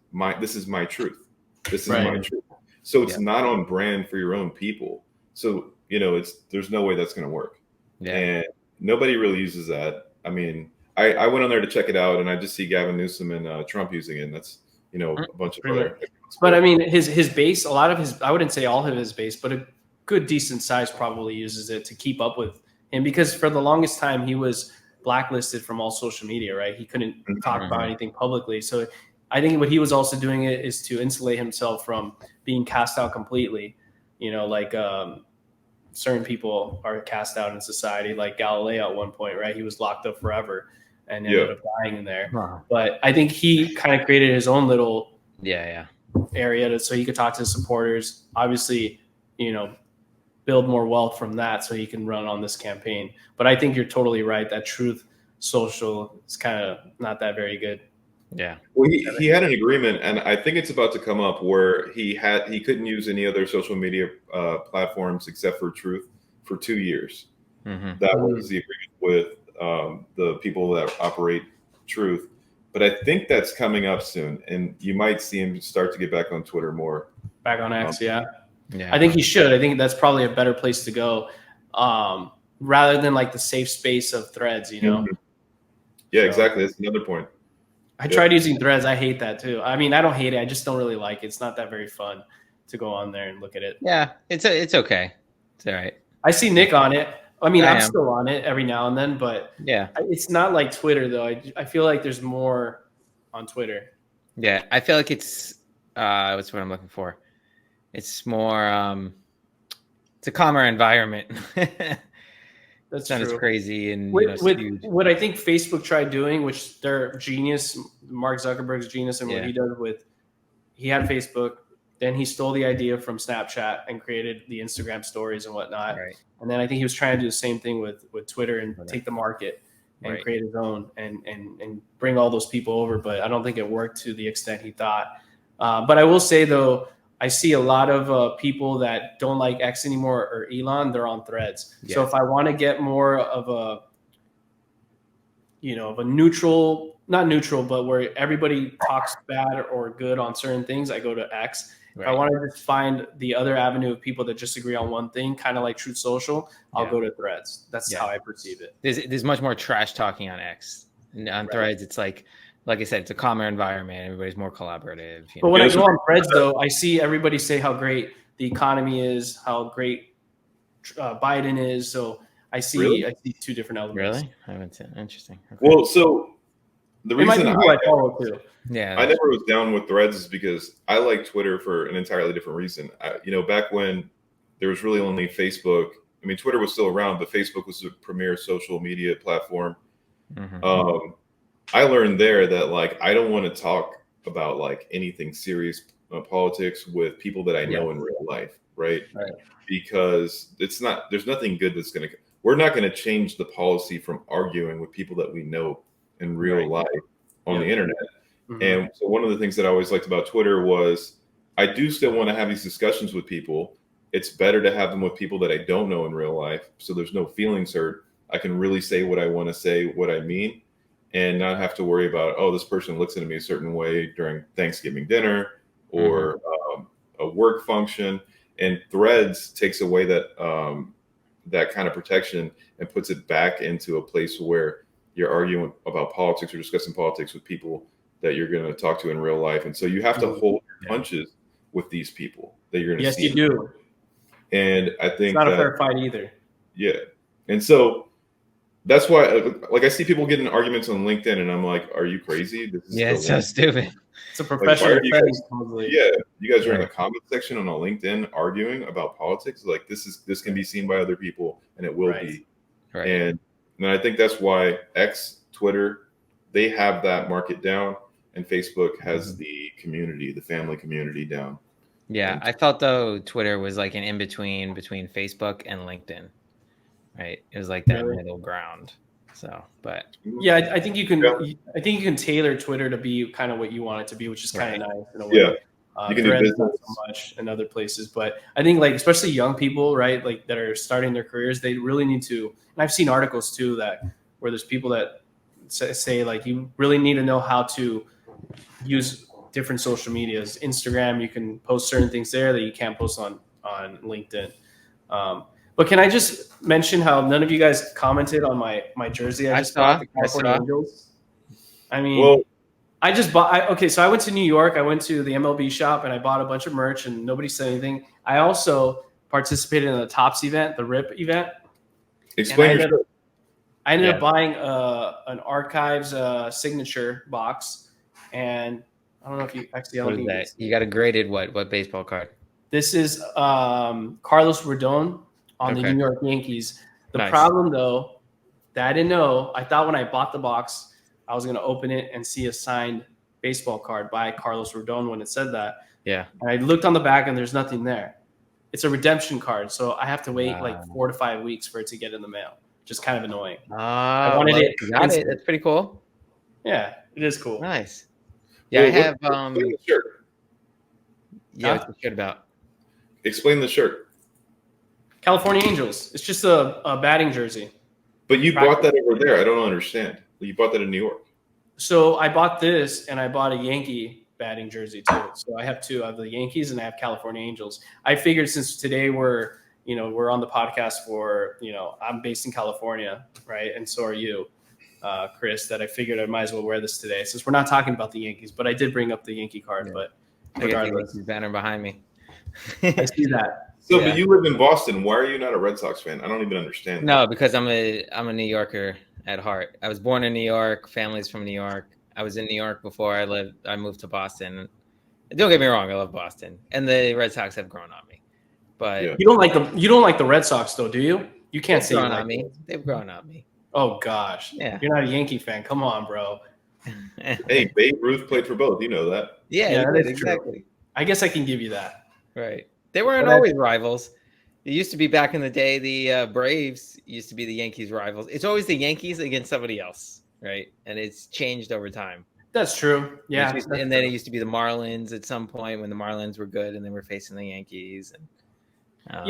this is my truth. This is my truth. So it's not on brand for your own people. So, there's no way that's going to work. Yeah. And nobody really uses that. I mean, I went on there to check it out, and I just see Gavin Newsom and Trump using it. And that's, a bunch of other. But I mean, his base, a lot of his, I wouldn't say all of his base, but a good, decent size probably uses it to keep up with him, because for the longest time he was blacklisted from all social media, right? He couldn't talk about anything publicly. So I think what he was also doing it is to insulate himself from being cast out completely. Like certain people are cast out in society, like Galileo at one point, right? He was locked up forever and ended up dying in there. But I think he kind of created his own little area so he could talk to his supporters. Obviously, build more wealth from that so he can run on this campaign. But I think you're totally right that Truth Social is kind of not that very good. Yeah. Well, he had an agreement, and I think it's about to come up, where he couldn't use any other social media platforms except for Truth for 2 years. That was the agreement with the people that operate Truth. But I think that's coming up soon, and you might see him start to get back on Twitter more. Back on X, yeah. I think he should. I think that's probably a better place to go, rather than like the safe space of Threads, Yeah, exactly. That's another point. I tried using Threads. I hate that too. I mean, I don't hate it. I just don't really like it. It's not that very fun to go on there and look at it. Yeah, it's okay. It's all right. I see Nick on it. I mean, I'm still on it every now and then, but it's not like Twitter though. I feel like there's more on Twitter. Yeah, I feel like it's what's what I'm looking for. It's more it's a calmer environment. That's not true. as crazy and with what I think Facebook tried doing, which they're genius. Mark Zuckerberg's genius in what he does he had Facebook, then he stole the idea from Snapchat and created the Instagram stories and whatnot. Right. And then I think he was trying to do the same thing with Twitter and take the market and create his own and bring all those people over. But I don't think it worked to the extent he thought. But I will say though, I see a lot of people that don't like X anymore or Elon, they're on Threads. Yeah. So if I want to get more of a, of a neutral, not neutral, but where everybody talks bad or good on certain things, I go to X. Right. If I want to just find the other avenue of people that just agree on one thing, kind of like Truth Social, I'll go to Threads. That's how I perceive it. There's much more trash talking on X. And on Threads, it's like I said, it's a calmer environment. Everybody's more collaborative. But when I go on Threads, though, I see everybody say how great the economy is, how great Biden is. So I see two different elements. Really? I haven't seen. Interesting. Okay. Well, so the reason I follow too. Yeah, I never was down with Threads is because I like Twitter for an entirely different reason. Back when there was really only Facebook. I mean, Twitter was still around, but Facebook was the premier social media platform. I learned there that I don't want to talk about anything serious politics with people that I know in real life, right? Because there's nothing good we're not going to change the policy from arguing with people that we know in real life on the internet. And so one of the things that I always liked about Twitter was I do still want to have these discussions with people. It's better to have them with people that I don't know in real life. So there's no feelings hurt. I can really say what I want to say, what I mean, and not have to worry about, this person looks at me a certain way during Thanksgiving dinner or a work function. And Threads takes away that kind of protection and puts it back into a place where you're arguing about politics or discussing politics with people that you're going to talk to in real life. And so you have to hold your punches with these people that you're going to see. Yes, you do. And I think it's not a fair fight either. Yeah. And so that's why, I see people getting arguments on LinkedIn, and I'm like, "Are you crazy? This is it's so stupid." It's a professional you guys are in the comment section on a LinkedIn arguing about politics. This can be seen by other people, and it will be. Right. And I think that's why X, Twitter, they have that market down, and Facebook has the community, the family community down. Yeah, I felt though Twitter was like an in between Facebook and LinkedIn. Right, it was like that middle ground. So, but yeah, I think you can. I think you can tailor Twitter to be kind of what you want it to be, which is kind of nice in a way. Yeah, you can do business not so much in other places, but I think especially young people, right, that are starting their careers, they really need to. And I've seen articles too where there's people that say you really need to know how to use different social medias. Instagram, you can post certain things there that you can't post on LinkedIn. But can I just mention how none of you guys commented on my jersey? I just bought the California Angels. I mean, Well, I just bought. Okay, so I went to New York. I went to the MLB shop and I bought a bunch of merch, and nobody said anything. I also participated in the Topps event, the RIP event. explain your shirt. I ended up buying an Archives signature box, and I don't know if you actually. What is that? You got a graded what baseball card? This is Carlos Rodon on the New York Yankees. The problem, though, that I didn't know, I thought when I bought the box, I was going to open it and see a signed baseball card by Carlos Rodon when it said that. Yeah. And I looked on the back, and there's nothing there. It's a redemption card, so I have to wait like 4 to 5 weeks for it to get in the mail. Just kind of annoying. I wanted it. Got it. That's pretty cool. Yeah, it is cool. Nice. Yeah, I have. Explain the shirt. Yeah, what's the shirt about? Explain the shirt. California Angels. It's just a batting jersey. But you bought that over there. I don't understand. You bought that in New York. So I bought this, and I bought a Yankee batting jersey too. So I have two. I have the Yankees, and I have California Angels. I figured since today we're on the podcast for, I'm based in California, right? And so are you, Chris, that I figured I might as well wear this today since we're not talking about the Yankees, but I did bring up the Yankee card, but I got the Yankees banner behind me. I see that. So, but you live in Boston. Why are you not a Red Sox fan? I don't even understand. No, because I'm a New Yorker at heart. I was born in New York. Family's from New York. I was in New York before I moved to Boston. Don't get me wrong, I love Boston, and the Red Sox have grown on me. But you don't like the Red Sox though, do you? You can't say grown on me. They've grown on me. Oh gosh, yeah. You're not a Yankee fan. Come on, bro. Hey, Babe Ruth played for both. You know that. Yeah, that is exactly. True. I guess I can give you that. Right. They weren't always rivals. It used to be back in the day. The Braves used to be the Yankees' rivals. It's always the Yankees against somebody else, right? And it's changed over time. That's true. Yeah. And then it used to be the Marlins at some point when the Marlins were good and they were facing the Yankees. And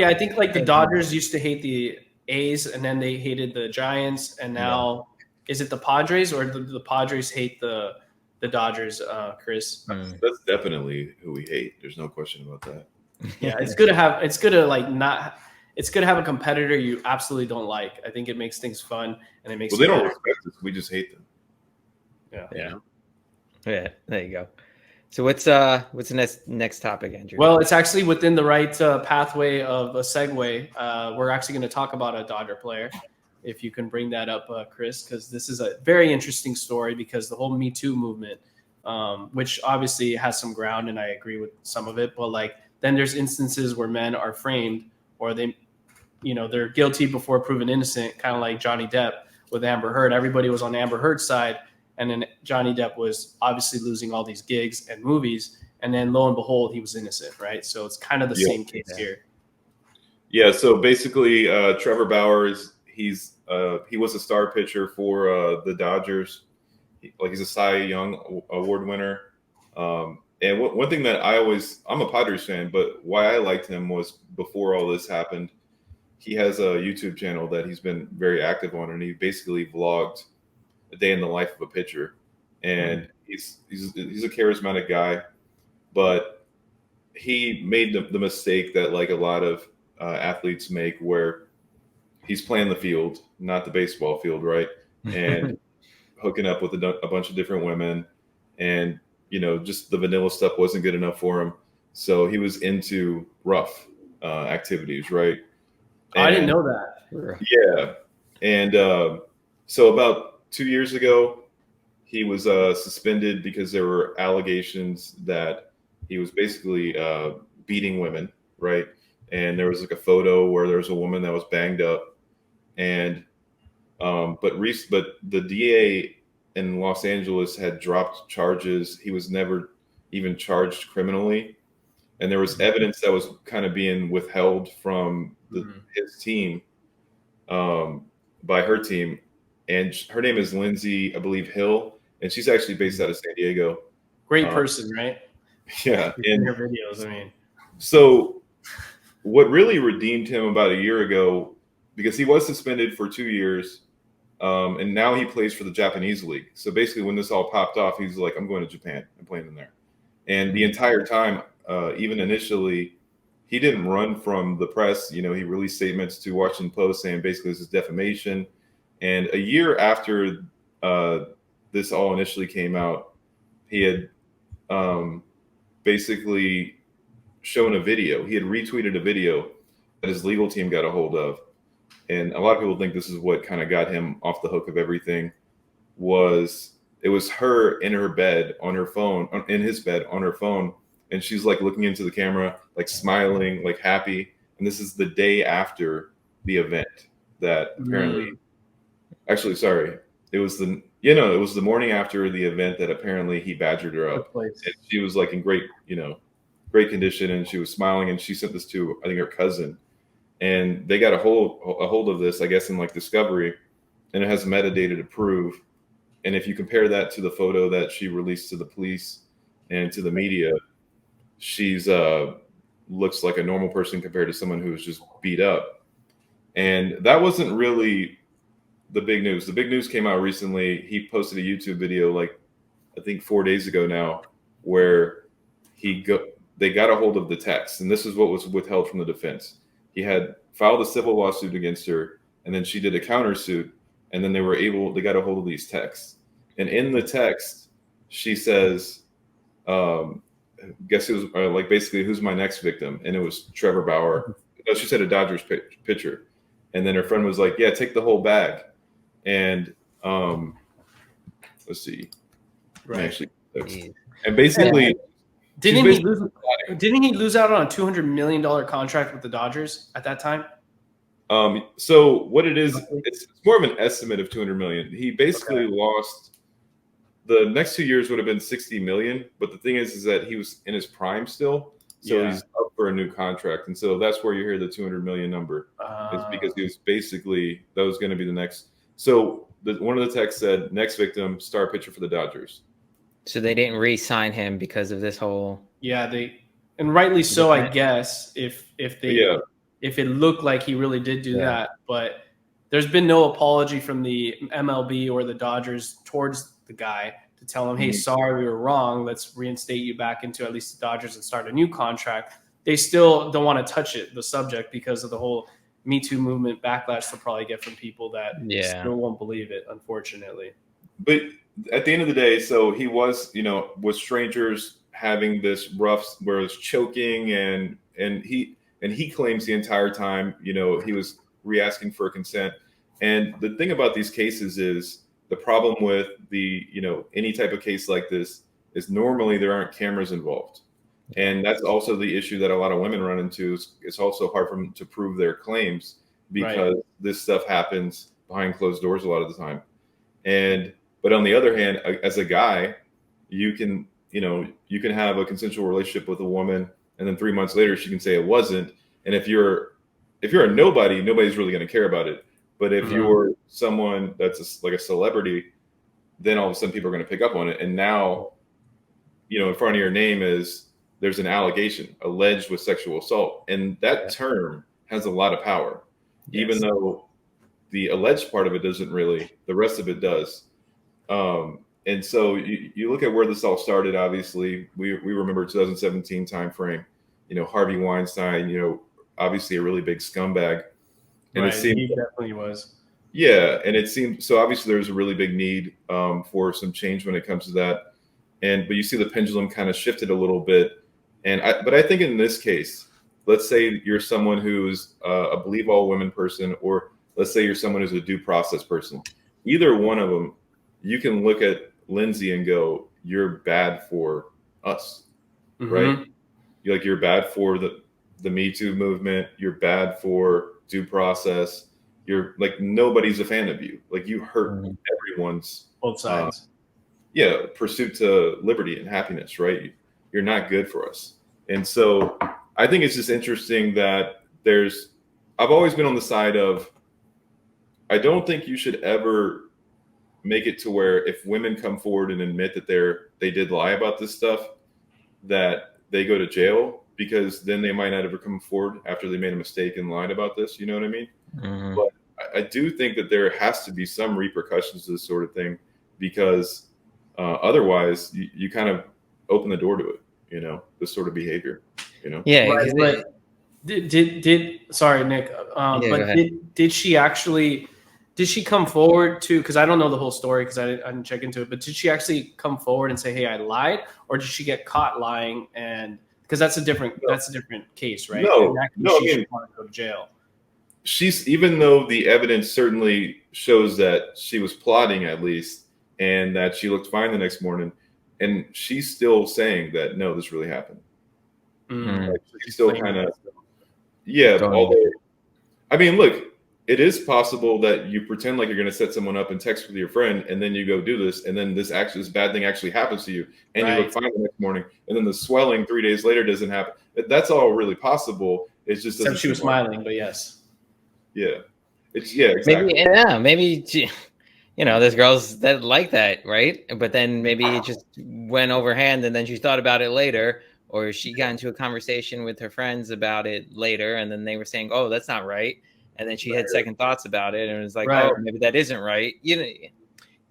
I think like the Dodgers used to hate the A's, and then they hated the Giants, and now is it the Padres, or the Padres hate the Dodgers, Chris? That's definitely who we hate. There's no question about that. Yeah, it's good to have a competitor you absolutely don't like. I think it makes things fun, and it makes. Well, they don't respect us. We just hate them. Yeah. There you go. So what's the next topic, Andrew? Well, it's actually within the right pathway of a segue. We're actually going to talk about a Dodger player, if you can bring that up, Chris, because this is a very interesting story, because the whole Me Too movement, which obviously has some ground, and I agree with some of it, but then there's instances where men are framed, or they're guilty before proven innocent, kind of like Johnny Depp with Amber Heard. Everybody was on Amber Heard's side, and then Johnny Depp was obviously losing all these gigs and movies, and then lo and behold, he was innocent, right? So it's kind of the same case here. Yeah. So basically, Trevor Bauer he was a star pitcher for the Dodgers. He's a Cy Young Award winner. And one thing that I'm a Padres fan, but why I liked him was before all this happened, he has a YouTube channel that he's been very active on, and he basically vlogged a day in the life of a pitcher. And he's a charismatic guy, but he made the mistake that a lot of athletes make, where he's playing the field, not the baseball field, right? And hooking up with a bunch of different women, and just the vanilla stuff wasn't good enough for him. So he was into rough activities, right? I didn't know that. Yeah. And so about 2 years ago, he was suspended because there were allegations that he was basically beating women, right? And there was a photo where there was a woman that was banged up. And but the DA in Los Angeles had dropped charges. He was never even charged criminally, and there was evidence that was kind of being withheld from his team, by her team, and her name is Lindsay, I believe, Hill, and she's actually based out of San Diego. Great person, right? Yeah, in her videos. I mean, so what really redeemed him about a year ago, because he was suspended for 2 years. And now he plays for the Japanese league. So basically, when this all popped off, he's like, I'm going to Japan and playing in there. And the entire time, even initially, he didn't run from the press. He released statements to Washington Post saying basically this is defamation. And a year after this all initially came out, he had basically shown a video. He had retweeted a video that his legal team got a hold of. And a lot of people think this is what kind of got him off the hook of everything. It was her in her bed on her phone, in his bed on her phone, and she's like looking into the camera, like smiling, like happy. And this is the day after the event that apparently, actually, sorry, it was the morning after the event that apparently he badgered her up. And she was like in great condition, and she was smiling, and she sent this to, I think, her cousin. And they got a hold of this, I guess, in like Discovery, and it has metadata to prove. And if you compare that to the photo that she released to the police and to the media, she's looks like a normal person compared to someone who was just beat up. And that wasn't really the big news. The big news came out recently. He posted a YouTube video, like I think 4 days ago now, where they got a hold of the text, and this is what was withheld from the defense. He had filed a civil lawsuit against her, and then she did a countersuit, and then they got a hold of these texts. And in the text, she says, guess who's like basically who's my next victim? And it was Trevor Bauer. No, she said a Dodgers pitcher. And then her friend was like, yeah, take the whole bag. And let's see. Right. Actually, and basically, didn't he lose out on a $200 million contract with the Dodgers at that time? So what it is, it's more of an estimate of 200 million. He basically lost. The next 2 years would have been 60 million, but the thing is that he was in his prime still, so he's up for a new contract, and so that's where you hear the 200 million number. It's because he was basically that was going to be the next. So one of the texts said, "Next victim, star pitcher for the Dodgers." So they didn't re-sign him because of this whole. Yeah, and rightly so, I guess. If it looked like he really did do that, but there's been no apology from the MLB or the Dodgers towards the guy to tell him, hey, sorry, we were wrong. Let's reinstate you back into at least the Dodgers and start a new contract. They still don't want to touch the subject, because of the whole Me Too movement backlash they'll probably get from people that still won't believe it, unfortunately. But at the end of the day, so he was, with strangers having this rough, where it was choking, and he claims the entire time, he was re-asking for consent. And the thing about these cases is, the problem with any type of case like this is normally there aren't cameras involved. And that's also the issue that a lot of women run into. It's also hard for them to prove their claims, because this stuff happens behind closed doors a lot of the time. But on the other hand, as a guy, you can have a consensual relationship with a woman, and then 3 months later she can say it wasn't. And if you're a nobody, nobody's really going to care about it. But if you're someone that's like a celebrity, then all of a sudden people are going to pick up on it. And now, in front of your name there's an allegation alleged with sexual assault. And that term has a lot of power, even though the alleged part of it doesn't really, the rest of it does. And so you look at where this all started. Obviously, we remember 2017 timeframe, Harvey Weinstein, obviously a really big scumbag. And it seemed, he definitely was. Yeah, and it seemed so. Obviously, there's a really big need for some change when it comes to that. But you see the pendulum kind of shifted a little bit. But I think in this case, let's say you're someone who's a believe all women person, or let's say you're someone who's a due process person. Either one of them, you can look at Lindsay and go, "You're bad for us," right? You're bad for the Me Too movement. You're bad for due process. You're like, nobody's a fan of you. Like, you hurt everyone's both sides. Pursuit to liberty and happiness, right? You're not good for us. And so I think it's just interesting that I've always been on the side of, I don't think you should ever make it to where if women come forward and admit that they did lie about this stuff, that they go to jail, because then they might not ever come forward after they made a mistake and lied about this. You know what I mean? But I do think that there has to be some repercussions to this sort of thing, because otherwise you kind of open the door to it. this sort of behavior, Yeah. Right, but did sorry, Nick, but did she actually, did she come forward to, because I don't know the whole story because I didn't check into it, but did she actually come forward and say, hey, I lied, or did she get caught lying? And because that's a different case, right? No, she should want to go to jail. She's, even though the evidence certainly shows that she was plotting at least, and that she looked fine the next morning, and she's still saying that no, this really happened. Like, she's still kind of, although, I mean, look, it is possible that you pretend like you're going to set someone up and text with your friend, and then you go do this, and then this bad thing actually happens to you, and you look fine the next morning, and then the swelling 3 days later doesn't happen. That's all really possible. It's just, except she was smiling, but yes. Yeah. Exactly. Maybe she, there's girls that like that, right? But then maybe it just went overhand, and then she thought about it later, or she got into a conversation with her friends about it later, and then they were saying, oh, that's not right. And then she had second thoughts about it, and it was like, oh, maybe that isn't right. You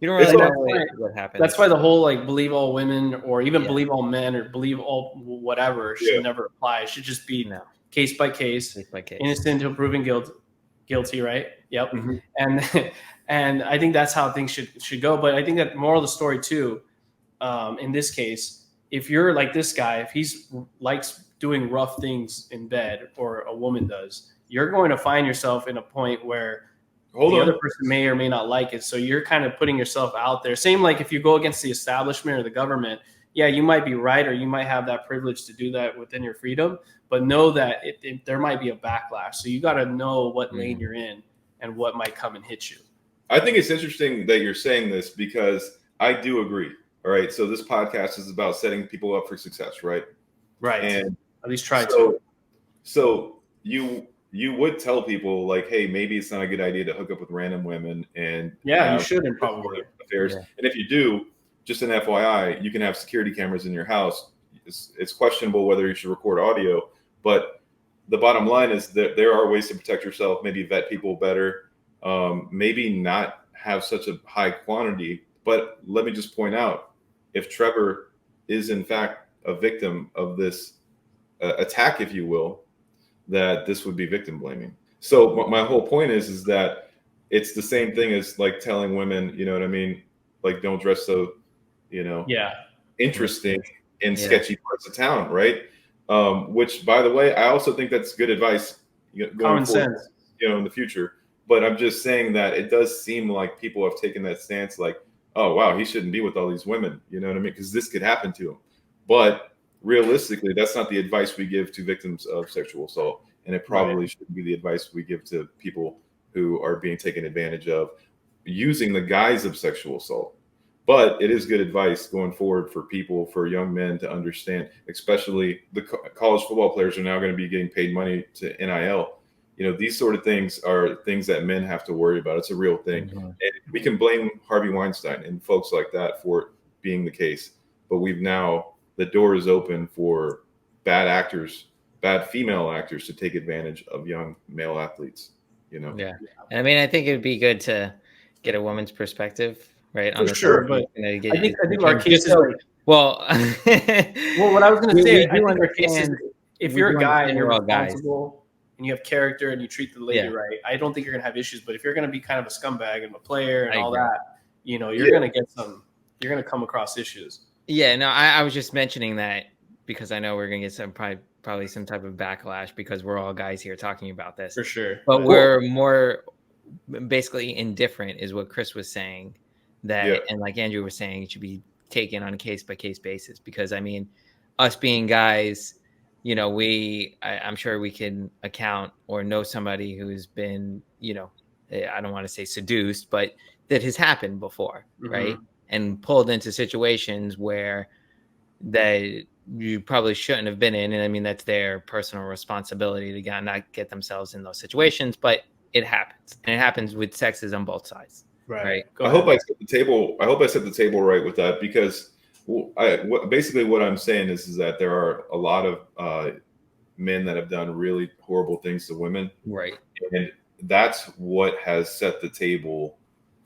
don't really know what happened. That's why the whole believe all women, or even believe all men, or believe all whatever should never apply. It should just be case by case, innocent until proven guilty, right? Yep. And I think that's how things should go. But I think that moral of the story too, in this case, if you're like this guy, if he's likes doing rough things in bed, or a woman does, you're going to find yourself in a point where the other person may or may not like it. So you're kind of putting yourself out there. Same like if you go against the establishment or the government, you might be right, or you might have that privilege to do that within your freedom, but know that there might be a backlash. So you got to know what lane you're in and what might come and hit you. I think it's interesting that you're saying this, because I do agree. All right. So this podcast is about setting people up for success, right? Right. And at least try to. So you would tell people like, hey, maybe it's not a good idea to hook up with random women, and you shouldn't probably affairs. And if you do, just an FYI, you can have security cameras in your house. It's questionable whether you should record audio, but the bottom line is that there are ways to protect yourself. Maybe vet people better, maybe not have such a high quantity. But let me just point out, if Trevor is in fact a victim of this attack, if you will, that this would be victim blaming. So my whole point is that it's the same thing as like telling women, you know what I mean? Like, don't dress so, interesting in sketchy parts of town, right? Which, by the way, I also think that's good advice going Common forward, sense. In the future. But I'm just saying that it does seem like people have taken that stance, like, oh, wow, he shouldn't be with all these women. You know what I mean? Because this could happen to him. But realistically, that's not the advice we give to victims of sexual assault. And it probably shouldn't be the advice we give to people who are being taken advantage of using the guise of sexual assault. But it is good advice going forward for young men to understand, especially the college football players are now going to be getting paid money to NIL. These sort of things are things that men have to worry about. It's a real thing. And we can blame Harvey Weinstein and folks like that for it being the case. But the door is open for bad actors, bad female actors, to take advantage of young male athletes, Yeah. And I mean, I think it'd be good to get a woman's perspective, right? For sure. But I think our cases well, what I was going to say, I think our cases, if you're a guy and you're responsible and you have character and you treat the lady right, I don't think you're going to have issues. But if you're going to be kind of a scumbag and a player and all that, you're going to get you're going to come across issues. Yeah, no, I was just mentioning that because I know we're going to get probably some type of backlash because we're all guys here talking about this. For sure. But we're more basically indifferent is what Chris was saying, that and like Andrew was saying, it should be taken on a case-by-case basis, because I mean, us being guys, I'm sure we can account or know somebody who's been, I don't want to say seduced, but that has happened before, right? And pulled into situations where they you probably shouldn't have been in. And I mean, that's their personal responsibility to not get themselves in those situations, but it happens. And it happens with sexes on both sides. Right. I hope I set the table right with that, because basically what I'm saying is that there are a lot of men that have done really horrible things to women. Right. And that's what has set the table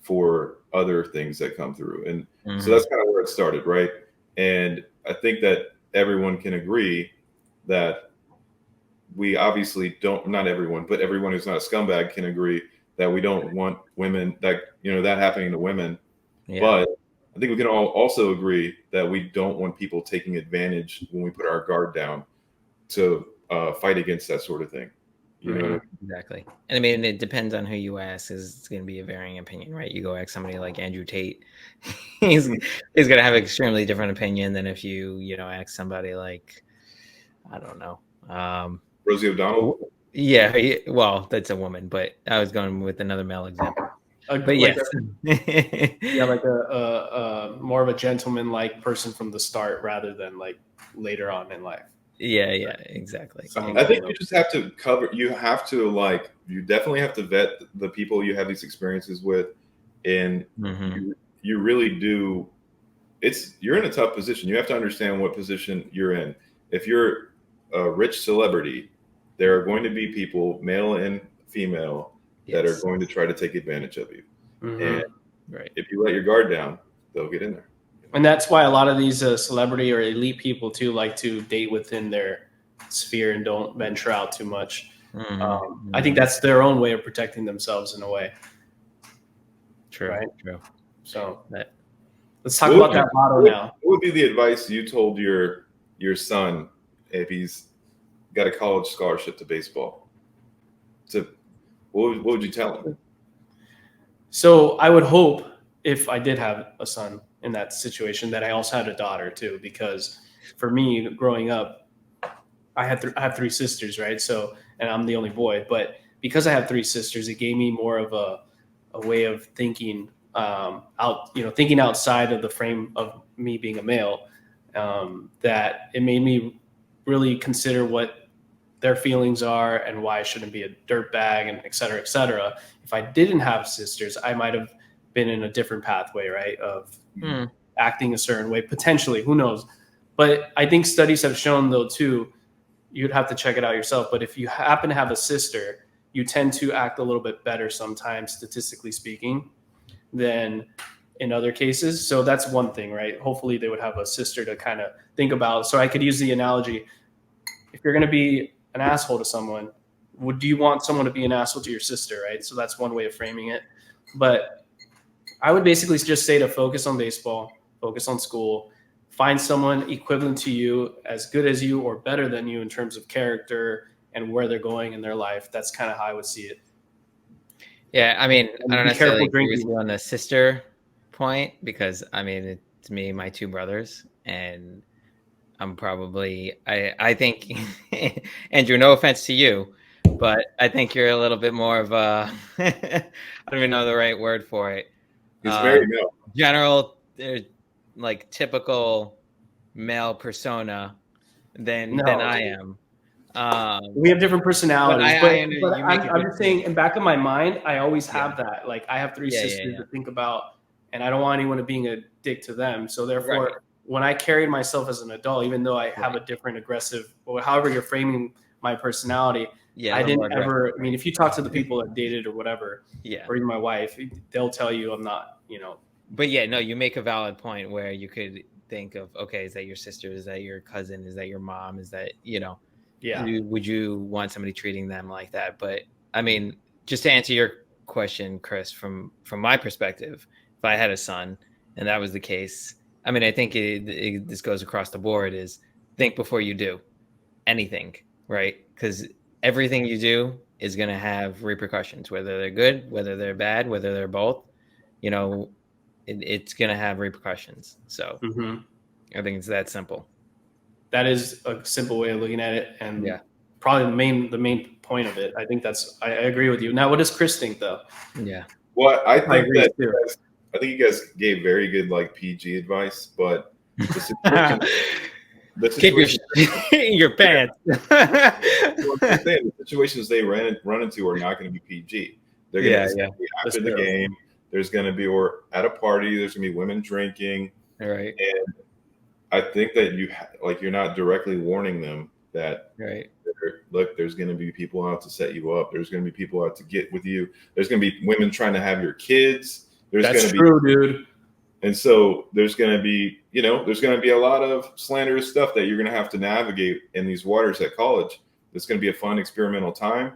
for other things that come through. And so that's kind of where it started. Right. And I think that everyone can agree that we obviously don't, not everyone, but everyone who's not a scumbag can agree that we don't want women, that, that happening to women. Yeah. But I think we can all also agree that we don't want people taking advantage when we put our guard down to fight against that sort of thing. You know? Exactly. And I mean, it depends on who you ask. It's going to be a varying opinion, right? You go ask somebody like Andrew Tate, he's going to have an extremely different opinion than if you ask somebody like, I don't know, Rosie O'Donnell. Yeah, well, that's a woman, but I was going with another male example. But yes, like a more of a gentleman-like person from the start rather than like later on in life. Yeah, exactly. So I think you just have to you definitely have to vet the people you have these experiences with, and you really do. You're in a tough position. You have to understand what position you're in. If you're a rich celebrity, there are going to be people, male and female, that are going to try to take advantage of you. And if you let your guard down, they'll get in there. And that's why a lot of these celebrity or elite people too like to date within their sphere and don't venture out too much. I think that's their own way of protecting themselves in a way. True. Right? True. So let's talk about that motto now. What would be the advice you told your son if he's got a college scholarship to baseball? What would you tell him? So I would hope, if I did have a son in that situation, that I also had a daughter too, because for me growing up, I have three sisters, right? So, and I'm the only boy, but because I have three sisters, it gave me more of a way of thinking thinking outside of the frame of me being a male, that it made me really consider what their feelings are and why I shouldn't be a dirtbag and et cetera, et cetera. If I didn't have sisters, I might have been in a different pathway, right? Of acting a certain way, potentially, who knows? But I think studies have shown though too, you'd have to check it out yourself. But if you happen to have a sister, you tend to act a little bit better sometimes, statistically speaking, than in other cases. So that's one thing, right? Hopefully they would have a sister to kind of think about. So I could use the analogy, if you're going to be an asshole to someone, do you want someone to be an asshole to your sister, right? So that's one way of framing it. But I would basically just say to focus on baseball, focus on school, find someone equivalent to you, as good as you or better than you in terms of character and where they're going in their life. That's kind of how I would see it. Yeah, I mean, I don't necessarily agree with you on the sister point, because I mean, it's me, my two brothers, and I'm probably, I think, Andrew, no offense to you, but I think you're a little bit more of a, I don't even know the right word for it. It's very male. General, like typical male persona than I am. We have different personalities, but I'm just saying, in back of my mind, I always have that. Like, I have three sisters to think about, and I don't want anyone being a dick to them. So therefore, when I carried myself as an adult, even though I have a different aggressive, or however you're framing my personality, I didn't ever. I mean, if you talk to the people that dated or whatever, or even my wife, they'll tell you I'm not. But yeah, no, you make a valid point where you could think of, okay, is that your sister? Is that your cousin? Is that your mom? Is that would you want somebody treating them like that? But I mean, just to answer your question, Chris, from my perspective, if I had a son and that was the case, I mean, I think this goes across the board, is think before you do anything, right? Because everything you do is going to have repercussions, whether they're good, whether they're bad, whether they're both, it's going to have repercussions. So I think it's that simple. That is a simple way of looking at it. And probably the main point of it. I think I agree with you. Now, what does Chris think though? Yeah. Well, I think you guys gave very good PG advice, but keep your pants. The situations they run into are not going to be PG. They're going to be after the game. There's going to be, or at a party, there's going to be women drinking. All right. And I think that you're not directly warning them that look, there's going to be people out to set you up. There's going to be people out to get with you. There's going to be women trying to have your kids. That's true, dude. And so there's going to be, there's going to be a lot of slanderous stuff that you're going to have to navigate in these waters at college. It's going to be a fun experimental time,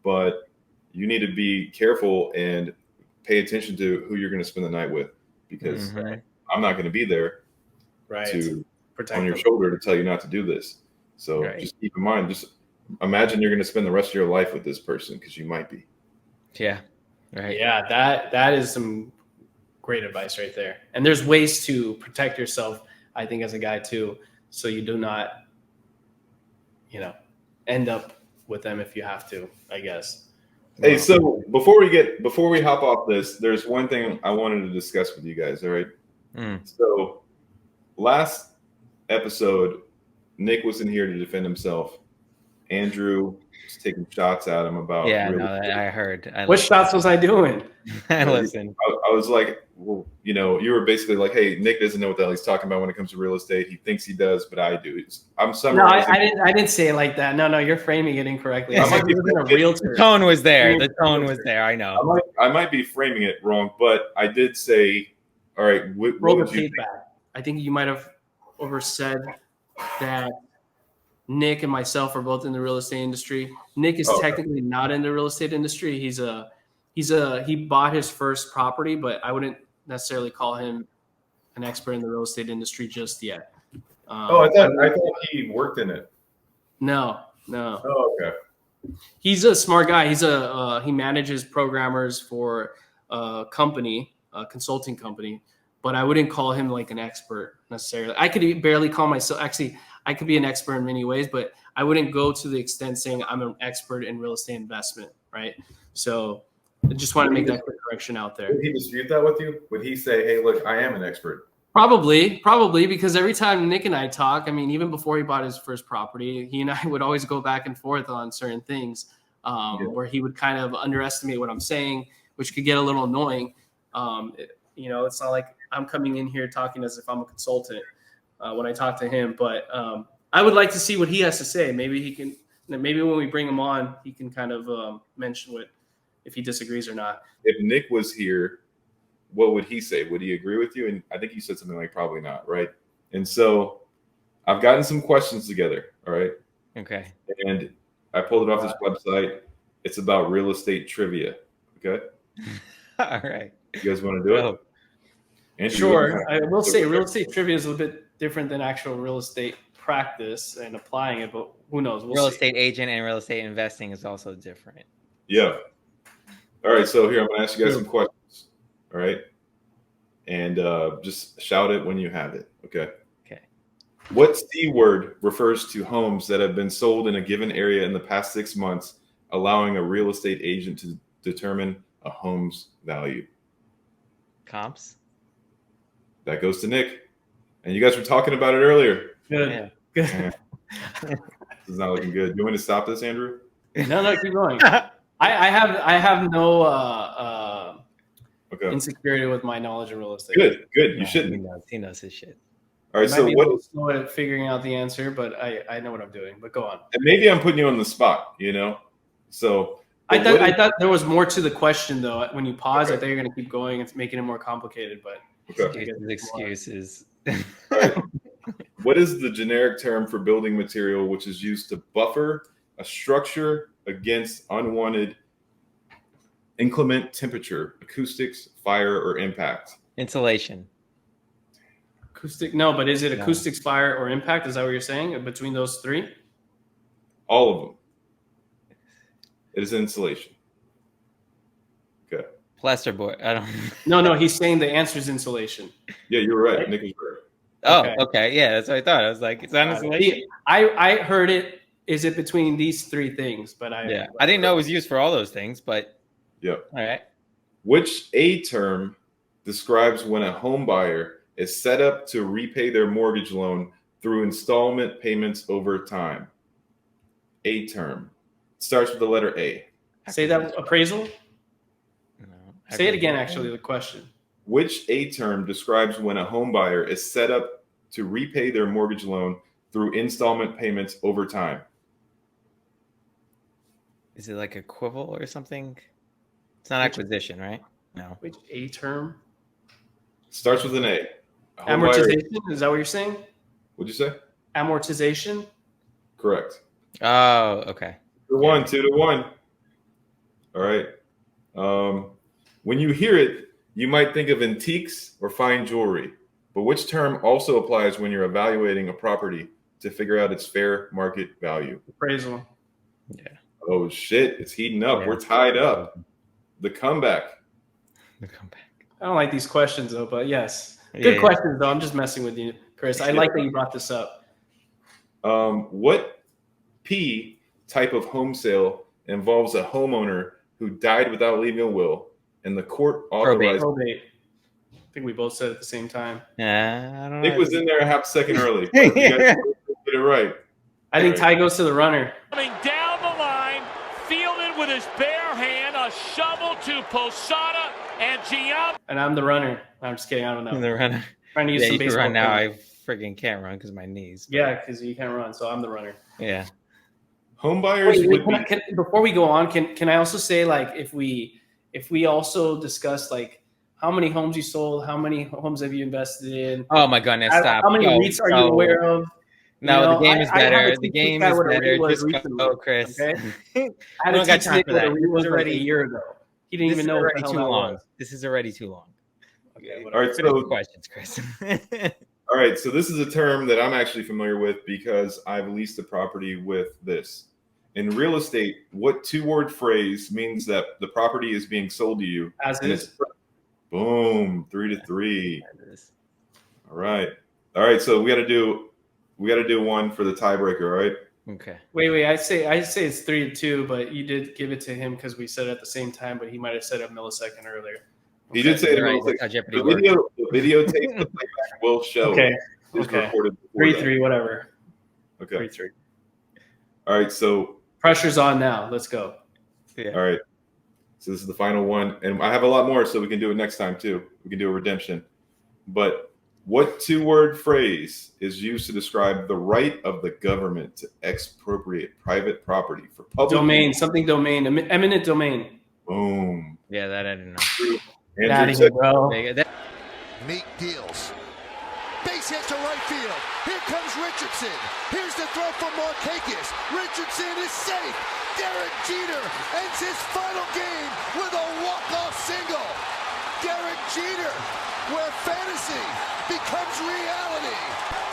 but you need to be careful and pay attention to who you're going to spend the night with, because I'm not going to be there to protect on your shoulder to tell you not to do this. So just keep in mind, just imagine you're going to spend the rest of your life with this person, because you might be. Yeah. Right. Yeah. That is some great advice right there. And there's ways to protect yourself, I think, as a guy too, so you do not, end up with them if you have to, I guess. Hey, so before we hop off this, there's one thing I wanted to discuss with you guys. All right. So last episode, Nick was in here to defend himself. Andrew was taking shots at him about. Yeah, I heard. What shots was I doing? I listened. I was like, well, you were basically like, hey, Nick doesn't know what the hell he's talking about when it comes to real estate. He thinks he does, but I do. I'm summarizing. No, I didn't say it like that. No, you're framing it incorrectly. I said a realtor. The tone was there. The tone was there. I know. I might be framing it wrong, but I did say, all right, what would you think? I think you might have oversaid that Nick and myself are both in the real estate industry. Nick is technically not in the real estate industry. He bought his first property, but I wouldn't necessarily call him an expert in the real estate industry just yet. I thought he worked in it. No. Oh, okay. He's a smart guy. He manages programmers for a company, a consulting company, but I wouldn't call him like an expert necessarily. I could barely call myself. Actually, I could be an expert in many ways, but I wouldn't go to the extent saying I'm an expert in real estate investment, right? So I just want to make that quick correction out there. Would he dispute that with you? Would he say, hey, look, I am an expert? Probably, because every time Nick and I talk, I mean, even before he bought his first property, he and I would always go back and forth on certain things where he would kind of underestimate what I'm saying, which could get a little annoying. It's not like I'm coming in here talking as if I'm a consultant when I talk to him, but I would like to see what he has to say. Maybe when we bring him on, he can kind of mention if he disagrees or not. If Nick was here, what would he say? Would he agree with you? And I think you said something like probably not, right? And so I've gotten some questions together, all right? Okay. And I pulled it off this website. It's about real estate trivia, okay? All right. You guys want to do it? Andrew, sure. I will say real estate trivia is a little bit different than actual real estate practice and applying it, but who knows? Real estate agent and real estate investing is also different. Yeah. All right. So here, I'm going to ask you guys some questions. All right. And just shout it when you have it. Okay. Okay. What C word refers to homes that have been sold in a given area in the past 6 months, allowing a real estate agent to determine a home's value? Comps. That goes to Nick. And you guys were talking about it earlier. Good. Yeah. Good. This is not looking good. Do you want to stop this, Andrew? No, keep going. I have no insecurity with my knowledge of real estate. Good. You shouldn't. He knows his shit. All right. I might be a little slow at figuring out the answer, but I know what I'm doing. But go on. And maybe I'm putting you on the spot, So I thought there was more to the question though. When you pause, I thought you're going to keep going. It's making it more complicated, but excuses. All right. What is the generic term for building material which is used to buffer a structure against unwanted inclement temperature, acoustics, fire, or impact? Insulation. Acoustic? No, but is it acoustics, fire, or impact? Is that what you're saying? Between those three? All of them. It is insulation. Okay. Plasterboard. I don't. No. He's saying the answer is insulation. Yeah, you're right. Nick is right. Oh, okay. Yeah, that's what I thought. I was like, it's not insulation. I heard it. Is it between these three things? But I didn't know it was used for all those things. But yeah. All right. Which A term describes when a home buyer is set up to repay their mortgage loan through installment payments over time? A term starts with the letter A. Say that appraisal. No. Say it again. Actually, the question. Which A term describes when a home buyer is set up to repay their mortgage loan through installment payments over time? Is it like equivalent or something? It's not acquisition, right? No. Which A term? Starts with an A. Home buyer- Amortization, is that what you're saying? What'd you say? Amortization? Correct. Oh, okay. 2-1, 2-1. All right. When you hear it, you might think of antiques or fine jewelry, but which term also applies when you're evaluating a property to figure out its fair market value? Appraisal. Yeah. Oh shit, it's heating up. Yeah. We're tied up. The comeback. The comeback. I don't like these questions though, but yes. Good Yeah. questions though. I'm just messing with you, Chris. I like that you brought this up. What P type of home sale involves a homeowner who died without leaving a will and the court authorized? Probate. I think we both said it at the same time. I don't know. Nick was in there a half second early. You guys did it right. I think Ty goes to the runner. Coming down the line, fielded with his bare hand, a shovel to Posada and Giambi. And I'm the runner. I'm just kidding. I don't know. The runner. Trying to use Yeah, some you can baseball run now. terms. I freaking can't run because my knees. Yeah, because you can't run, so I'm the runner. Yeah. Home buyers would be. Before we go on, can I also say, like, if we also discuss, like, how many homes you sold, how many homes have you invested in? Oh my goodness! Stop. How many REITs are you aware of? No, the game is better. The game is what a better. REIT was Just recently, go, Chris. Okay? I had don't to got teach time Nick for what a that. REIT was This is like a already- year ago. He didn't This even is know what already the hell too that long. was. This is already too long. Okay, All right, Finish so the questions, Chris. all right, so this is a term that I'm actually familiar with because I've leased a property with this. In real estate, what two-word phrase means that the property is being sold to you? As and is. it's boom, 3-3. All right. So we got to do one for the tiebreaker. All right. Okay. Wait. I say it's 3-2, but you did give it to him because we said it at the same time, but he might have said a millisecond earlier. He did say it. Right, Like, that's how Jeopardy the works. videotape, the playback will show. Okay. It was Okay. recorded before that. 3-3, whatever. Okay. 3-3. All right. So Pressure's on now. Let's go. Yeah. all right. So this is the final one, and I have a lot more, so we can do it next time too. We can do a redemption. But what two-word phrase is used to describe the right of the government to expropriate private property for public Domain, use? something domain, eminent domain. Boom. Yeah, that I didn't know. Get Andrew out of said- here, bro. Meat deals. Base hit to right field. Here comes Richardson. Here's the throw from Markakis. Richardson is safe. Derek Jeter ends his final game with a walk-off single. Derek Jeter, where fantasy becomes reality.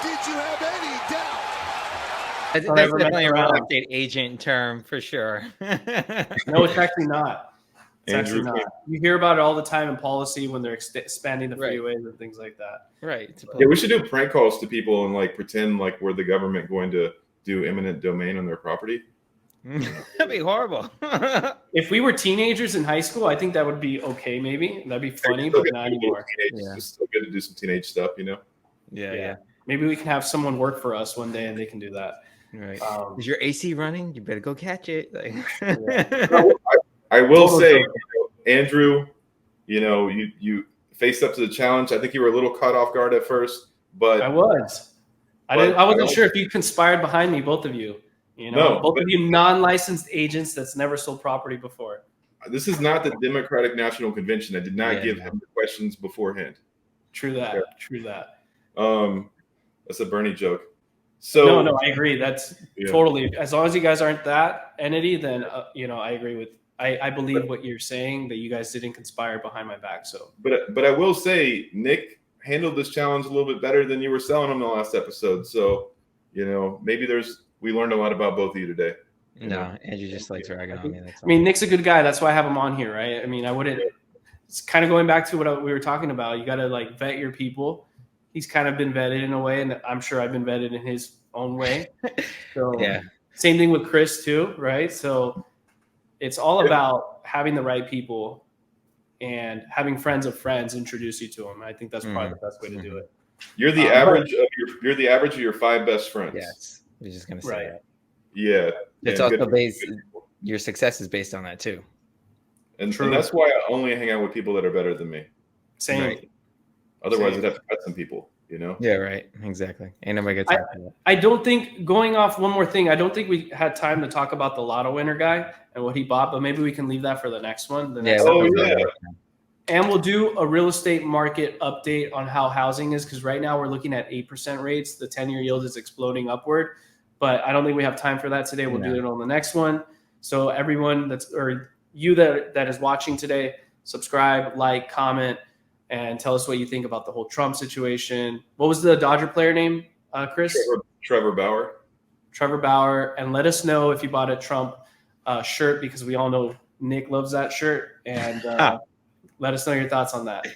Did you have any doubt? That's Don't ever definitely mess a real around. estate agent term for sure. No, it's actually not. It's Andrew actually not. can't- You hear about it all the time in policy when they're expanding the Right. freeways and things like that. Right. Yeah, we should do prank calls to people and like pretend like we're the government going to do eminent domain on their property. That'd be horrible. If we were teenagers in high school, I think that would be okay. Maybe that'd be funny, but not anymore. Yeah. It's still good to do some teenage stuff, you know. Yeah. Maybe we can have someone work for us one day and they can do that. Right. Um, Is your AC running? You better go catch it. Like, I will Total say, joke. Andrew, you faced up to the challenge. I think you were a little caught off guard at first, but I was. I wasn't sure if you conspired behind me, both of you. No, both but- of you non-licensed agents that's never sold property before. this is not the Democratic National Convention. I did not Yeah, give no. him the questions beforehand. True that. Yeah. True that. That's a Bernie joke. So No, I agree. That's Yeah. totally. As long as you guys aren't that entity, then I agree with. I believe what you're saying, that you guys didn't conspire behind my back. So But I will say, Nick handled this challenge a little bit better than you were selling him the last episode. So, maybe we learned a lot about both of you today. no, Andrew just likes ragging on me. That's I mean, Nick's a good guy. That's why I have him on here, right? I mean, I wouldn't. It's kind of going back to what we were talking about. You got to like vet your people. He's kind of been vetted in a way, and I'm sure I've been vetted in his own way. So Yeah. Same thing with Chris too, right? So it's all about having the right people and having friends of friends introduce you to them. I think that's probably the best way to do it. You're the average of your 5 best friends. Yes. I was just gonna say Right. that. Yeah. It's And also good- based. Your success is based on that too. and True. that's why I only hang out with people that are better than me. Same. Right. Otherwise, Same. I'd have to cut some people. Yeah. Right. Exactly. Ain't nobody got time for that. I don't think, going off one more thing, I don't think we had time to talk about the lotto winner guy and what he bought, but maybe we can leave that for the next one. The next Oh, episode. yeah. And we'll do a real estate market update on how housing is, because right now we're looking at 8% rates. The 10-year yield is exploding upward, but I don't think we have time for that today. We'll do it on the next one. So everyone you that is watching today, subscribe, like, comment, and tell us what you think about the whole Trump situation. What was the Dodger player name, Chris? Trevor Bauer. Trevor Bauer. And let us know if you bought a Trump shirt, because we all know Nick loves that shirt. And let us know your thoughts on that.